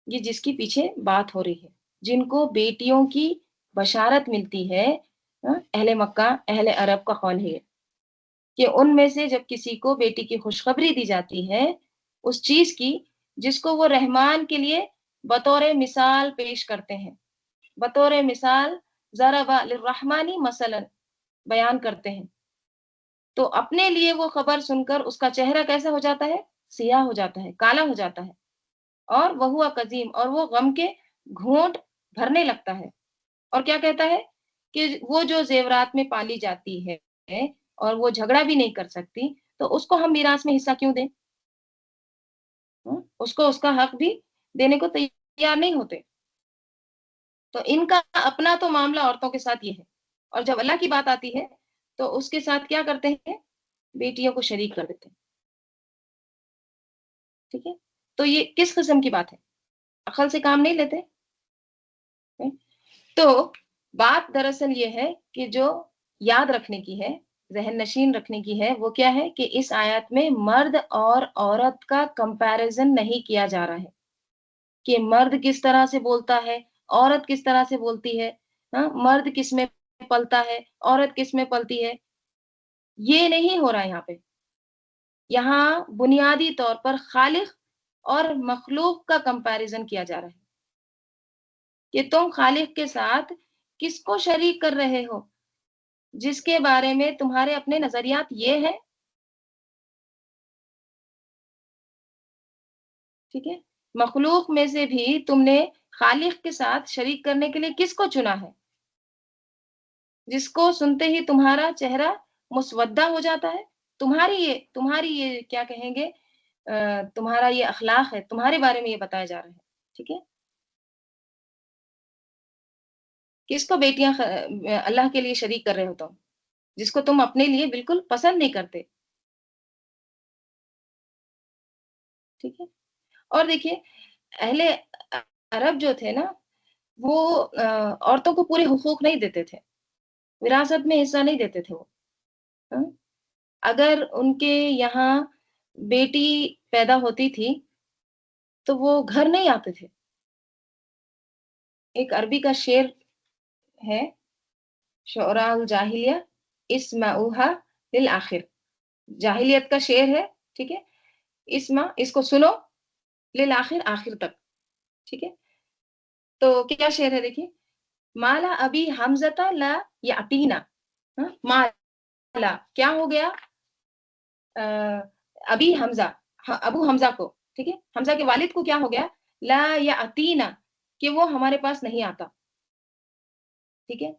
S1: یہ جس کی پیچھے بات ہو رہی ہے، جن کو بیٹیوں کی بشارت ملتی ہے، ہاں، اہل مکہ، اہل عرب کا قول ہے کہ ان میں سے جب کسی کو بیٹی کی خوشخبری دی جاتی ہے اس چیز کی جس کو وہ رحمان کے لیے بطور مثال پیش کرتے ہیں، بطور مثال ضرب للرحمانی مثلا بیان کرتے ہیں، تو اپنے لیے وہ خبر سن کر اس کا چہرہ کیسا ہو جاتا ہے؟ سیاہ ہو جاتا ہے، کالا ہو جاتا ہے، اور وہ ہوا قزیم، اور وہ غم کے گھونٹ بھرنے لگتا ہے. اور کیا کہتا ہے کہ وہ جو زیورات میں پالی جاتی ہے اور وہ جھگڑا بھی نہیں کر سکتی تو اس کو ہم میراث میں حصہ کیوں دیں؟ اس کو اس کا حق بھی دینے کو تیار نہیں ہوتے. تو ان کا اپنا تو معاملہ عورتوں کے ساتھ یہ ہے، اور جب اللہ کی بات آتی ہے تو اس کے ساتھ کیا کرتے ہیں؟ بیٹیوں کو شریک کر دیتے ہیں. ٹھیک ہے، تو یہ کس قسم کی بات ہے؟ عقل سے کام نہیں لیتے. تو بات دراصل یہ ہے کہ جو یاد رکھنے کی ہے، ذہن نشین رکھنے کی ہے، وہ کیا ہے کہ اس آیات میں مرد اور عورت کا کمپیرزن نہیں کیا جا رہا ہے کہ مرد کس طرح سے بولتا ہے، عورت کس طرح سے بولتی ہے، ہاں، مرد کس میں پلتا ہے، عورت کس میں پلتی ہے. یہ نہیں ہو رہا ہے یہاں پہ. یہاں بنیادی طور پر خالق اور مخلوق کا کمپیرزن کیا جا رہا ہے کہ تم خالق کے ساتھ کس کو شریک کر رہے ہو جس کے بارے میں تمہارے اپنے نظریات یہ ہیں. ٹھیک ہے، مخلوق میں سے بھی تم نے خالق کے ساتھ شریک کرنے کے لیے کس کو چنا ہے جس کو سنتے ہی تمہارا چہرہ مسودہ ہو جاتا ہے. تمہاری یہ کیا کہیں گے، تمہارا یہ اخلاق ہے، تمہارے بارے میں یہ بتایا جا رہا ہے. ٹھیک ہے، کس کو بیٹیاں اللہ کے لیے شریک کر رہے ہو تم، جس کو تم اپنے لیے بالکل پسند نہیں کرتے. ٹھیک ہے، اور دیکھیے اہل عرب جو تھے نا وہ عورتوں کو پورے حقوق نہیں دیتے تھے، وراثت میں حصہ نہیں دیتے تھے وہ. ہاں؟ اگر ان کے یہاں بیٹی پیدا ہوتی تھی تو وہ گھر نہیں آتے تھے. ایک عربی کا شعر ہے، شعراء الجاہلیہ اسمعوها للآخر، جاہلیت کا شعر ہے. ٹھیک ہے، اس کو سنو، للآخر، آخر تک. ٹھیک ہے، تو کیا شعر ہے دیکھیے، مالا ابھی حمزہ لا یاتینا، مالا کیا ہو گیا، ابھی حمزہ، ابو حمزہ کو، ٹھیک ہے، حمزہ کے والد کو کیا ہو گیا، لا یاتینا، کہ وہ ہمارے پاس نہیں آتا. ٹھیک ہے،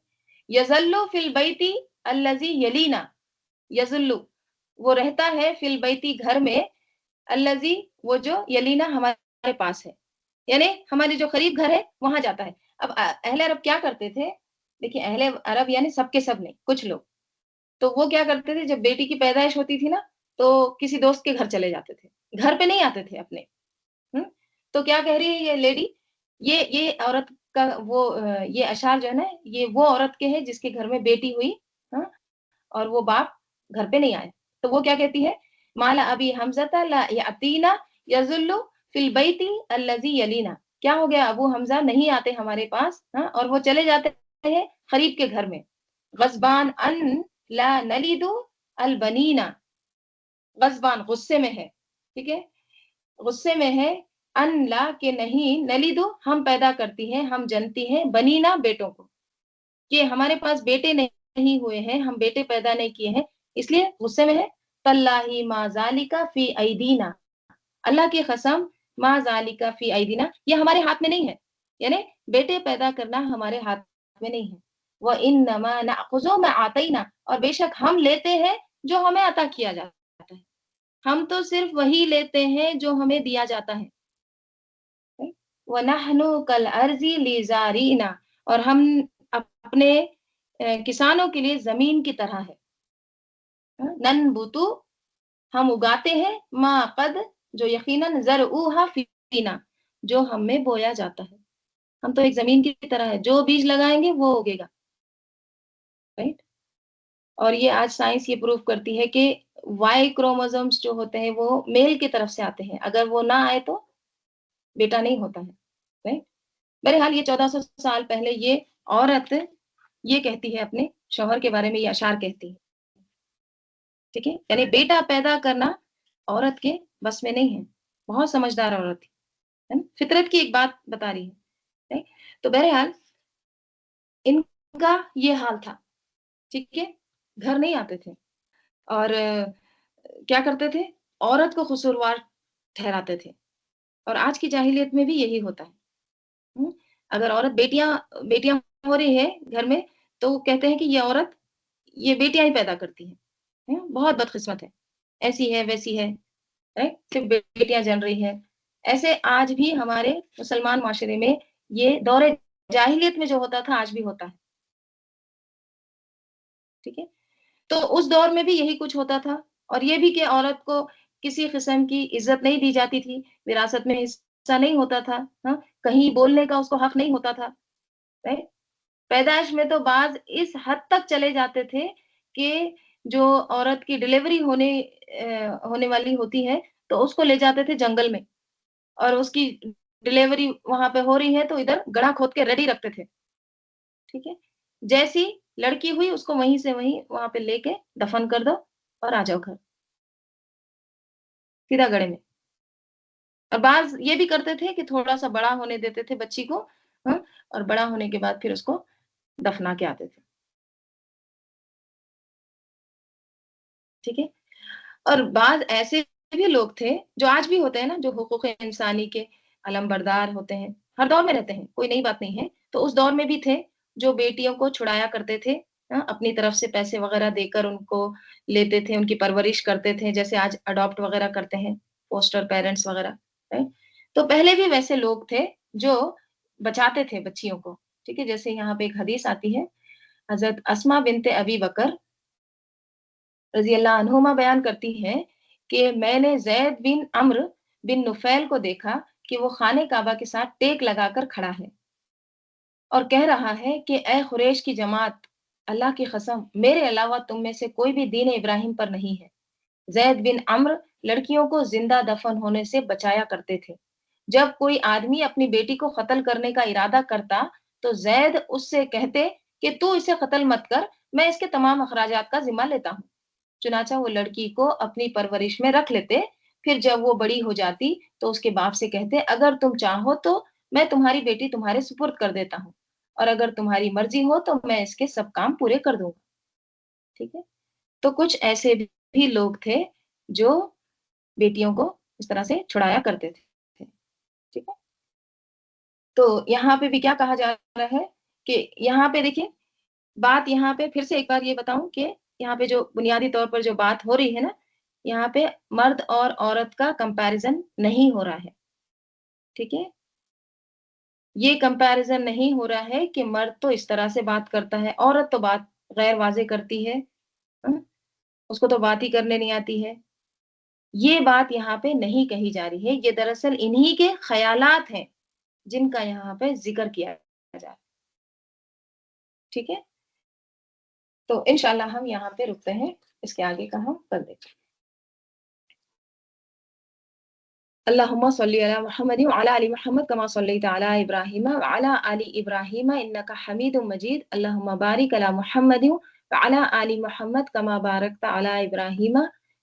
S1: یزلو فی البیتی الذی یلینا، یزلو وہ رہتا ہے فی البیتی گھر میں، الذی وہ جو یلینا ہمارے پاس ہے، یعنی ہمارے جو قریب گھر ہے وہاں جاتا ہے. اب اہل عرب کیا کرتے تھے؟ دیکھیں اہل عرب یعنی سب کے سب نہیں، کچھ لوگ تو وہ کیا کرتے تھے جب بیٹی کی پیدائش ہوتی تھی نا تو کسی دوست کے گھر چلے جاتے تھے، گھر پہ نہیں آتے تھے اپنے. ہم؟ تو کیا کہہ رہی ہے یہ لیڈی، یہ عورت کا وہ یہ اشعار جو ہے نا یہ وہ عورت کے ہے جس کے گھر میں بیٹی ہوئی، ہاں، اور وہ باپ گھر پہ نہیں آئے. تو وہ کیا کہتی ہے، مالا ابھی حمزہ لا یاتینا یذل فی البیت الذی یلینا، کیا ہو گیا، ابو حمزہ نہیں آتے ہمارے پاس، ہاں، اور وہ چلے جاتے ہیں قریب کے گھر میں. غضبان ان لا نلد البنینا، غضبان غصے میں ہے. ٹھیک ہے، غصے میں ہے، ان لا کہ نہیں، نلیدو ہم پیدا کرتی ہیں، ہم جنتی ہیں، بنینا بیٹوں کو، کہ ہمارے پاس بیٹے نہیں ہوئے ہیں، ہم بیٹے پیدا نہیں کیے ہیں، اس لیے غصے میں ہے. تاللہ ما ذالک فی ایدینا، اللہ کی قسم، ما ذالک فی ایدینا، یہ ہمارے ہاتھ میں نہیں ہے، یعنی بیٹے پیدا کرنا ہمارے ہاتھ میں نہیں ہے. وَإِنَّمَا نَأْخُذُ مَا آتَيْنَا، اور بے شک ہم لیتے ہیں جو ہمیں عطا کیا جاتا ہے، ہم تو صرف وہی لیتے ہیں جو ہمیں دیا جاتا ہے. وَنَحْنُ كَالْأَرْضِ لِزَارِعِنَا، اور ہم اپنے کسانوں کے لیے زمین کی طرح ہے. ننبتو، ہم اگاتے ہیں، ما قد، جو یقیناً زرعوها فینا، جو ہم میں بویا جاتا ہے. ہم تو ایک زمین کی طرح ہے، جو بیج لگائیں گے وہ اگے گا. رائٹ. اور یہ آج سائنس یہ پروف کرتی ہے کہ وائی کروموزومس جو ہوتے ہیں وہ میل کی طرف سے آتے ہیں، اگر وہ نہ آئے تو بیٹا نہیں ہوتا ہے. رائٹ. بہرحال یہ 1400 سال پہلے یہ عورت یہ کہتی ہے اپنے شوہر کے بارے میں، یہ اشعار کہتی ہے. ٹھیک ہے، یعنی بیٹا پیدا کرنا عورت کے بس میں نہیں ہے. بہت سمجھدار عورت تھی، ہے نا؟ فطرت کی ایک بات بتا رہی ہے. تو بہرحال ان کا یہ حال تھا. ٹھیک ہے، گھر نہیں آتے تھے اور کیا کرتے تھے، عورت کو قصوروار ٹھہراتے تھے. اور آج کی جاہلیت میں بھی یہی ہوتا ہے. ہوں، اگر عورت بیٹیاں بیٹیاں ہو رہی ہے گھر میں تو وہ کہتے ہیں کہ یہ عورت یہ بیٹیاں ہی پیدا کرتی ہے. بہت بدقسمت ہے، ایسی ہے ویسی ہے. صرف بیٹیاں جن رہی ہے. ایسے آج بھی ہمارے مسلمان معاشرے میں یہ دور جاہلیت میں جو ہوتا تھا آج بھی ہوتا ہے. ٹھیک ہے، تو اس دور میں بھی یہی کچھ ہوتا تھا. اور یہ بھی کہ عورت کو کسی قسم کی عزت نہیں دی جاتی تھی، وراثت میں حصہ نہیں ہوتا تھا. ہاں، کہیں بولنے کا اس کو حق نہیں ہوتا تھا. right؟ پیدائش میں تو بعض اس حد تک چلے جاتے تھے کہ جو عورت کی ڈلیوری ہونے والی ہوتی ہے تو اس کو لے جاتے تھے جنگل میں، اور اس کی ڈلیوری وہاں پہ ہو رہی ہے تو ادھر گڑھا کھود کے ریڈی رکھتے تھے. ٹھیک ہے، جیسی لڑکی ہوئی اس کو وہیں سے وہیں وہاں پہ لے کے دفن کر دو اور آ جاؤ گھر، سیدھا گڑھے میں. اور بعض یہ بھی کرتے تھے کہ تھوڑا سا بڑا ہونے دیتے تھے بچی کو، ہاں، اور بڑا ہونے کے بعد پھر اس کو دفنا کے آتے تھے. ٹھیک ہے، اور بعض ایسے بھی لوگ تھے جو آج بھی ہوتے ہیں نا، جو حقوق انسانی کے علم بردار ہوتے ہیں، ہر دور میں رہتے ہیں، کوئی نئی بات نہیں ہے. تو اس دور میں بھی تھے جو بیٹیوں کو چھڑایا کرتے تھے، اپنی طرف سے پیسے وغیرہ دے کر ان کو لیتے تھے، ان کی پرورش کرتے تھے، جیسے آج اڈاپٹ وغیرہ کرتے ہیں فوسٹر پیرنٹس وغیرہ. تو پہلے بھی ویسے لوگ تھے جو بچاتے تھے بچیوں کو. ٹھیک ہے، جیسے یہاں پہ ایک حدیث آتی ہے، حضرت اسما بنت ابی بکر رضی اللہ عنہما بیان کرتی ہیں کہ میں نے زید بن عمرو بن نفیل کو دیکھا کہ وہ خانہ کعبہ کے ساتھ ٹیک لگا کر کھڑا ہے اور کہہ رہا ہے کہ اے قریش کی جماعت، اللہ کی قسم میرے علاوہ تم میں سے کوئی بھی دین ابراہیم پر نہیں ہے. زید بن عمرو لڑکیوں کو زندہ دفن ہونے سے بچایا کرتے تھے. جب کوئی آدمی اپنی بیٹی کو قتل کرنے کا ارادہ کرتا تو زید اس سے کہتے کہ تو اسے قتل مت کر، میں اس کے تمام اخراجات کا ذمہ لیتا ہوں. چنانچہ وہ لڑکی کو اپنی پرورش میں رکھ لیتے. پھر جب وہ بڑی ہو جاتی تو اس کے باپ سے کہتے اگر تم چاہو تو میں تمہاری بیٹی تمہارے سپرد کر دیتا ہوں، اور اگر تمہاری مرضی ہو تو میں اس کے سب کام پورے کر دوں گا. ٹھیک ہے، تو کچھ ایسے بھی لوگ تھے جو بیٹیوں کو اس طرح سے چھڑایا کرتے تھے. ٹھیک ہے، تو یہاں پہ بھی کیا کہا جا رہا ہے کہ یہاں پہ دیکھیں بات، یہاں پہ پھر سے ایک بار یہ بتاؤں کہ یہاں پہ جو بنیادی طور پر جو بات ہو رہی ہے نا، یہاں پہ مرد اور عورت کا کمپیریزن نہیں ہو رہا ہے. ٹھیک ہے، یہ کمپیریزن نہیں ہو رہا ہے کہ مرد تو اس طرح سے بات کرتا ہے، عورت تو بات غیر واضح کرتی ہے، ہاں، اس کو تو بات ہی کرنے نہیں آتی ہے. یہ بات یہاں پہ نہیں کہی جا رہی ہے، یہ دراصل انہی کے خیالات ہیں جن کا یہاں پہ ذکر کیا جا رہا ہے. ٹھیک ہے، تو انشاءاللہ ہم یہاں پہ رکتے ہیں، اس کے آگے کا ہم کر دیں گے. اللهم صل على محمد وعلى ال محمد كما صليت على ابراهيم وعلى ال ابراهيم انك حميد مجيد. اللهم بارك على محمد وعلى ال محمد كما باركت على ابراهيم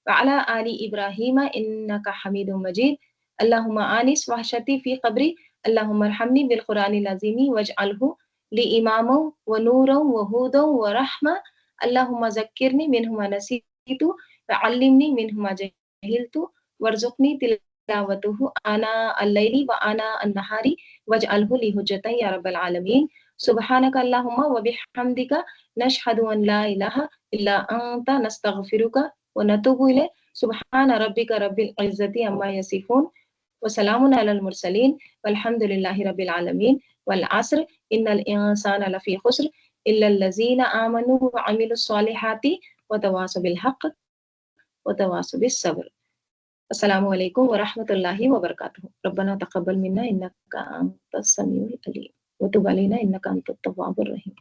S1: وعلى ال ابراهيم انك حميد مجيد. اللهم آنس وحشتي في قبري. اللهم ارحمني بالقرآن العظيم واجعله لي اماما ونورا وهدى ورحمة. اللهم ذكرني منه ما نسيت وعلمني منه ما جهلت وارزقني تلاوته آناء الليل وآناء النهار واجعله لي حجة يا رب العالمين. سبحانك اللهم وبحمدك نشهد أن لا إله إلا أنت نستغفرك ونتوب إليك. سبحان ربك رب العزة عما يصفون وسلام على المرسلين والحمد لله رب العالمين. والعصر إن الإنسان لفي خسر إلا الذين آمنوا وعملوا الصالحات وتواصوا بالحق وتواصوا بالصبر. السلام علیکم ورحمۃ اللہ وبرکاتہ. ربنا تقبل منا انك انت السميع العليم وتب علينا انك انت التواب الرحيم.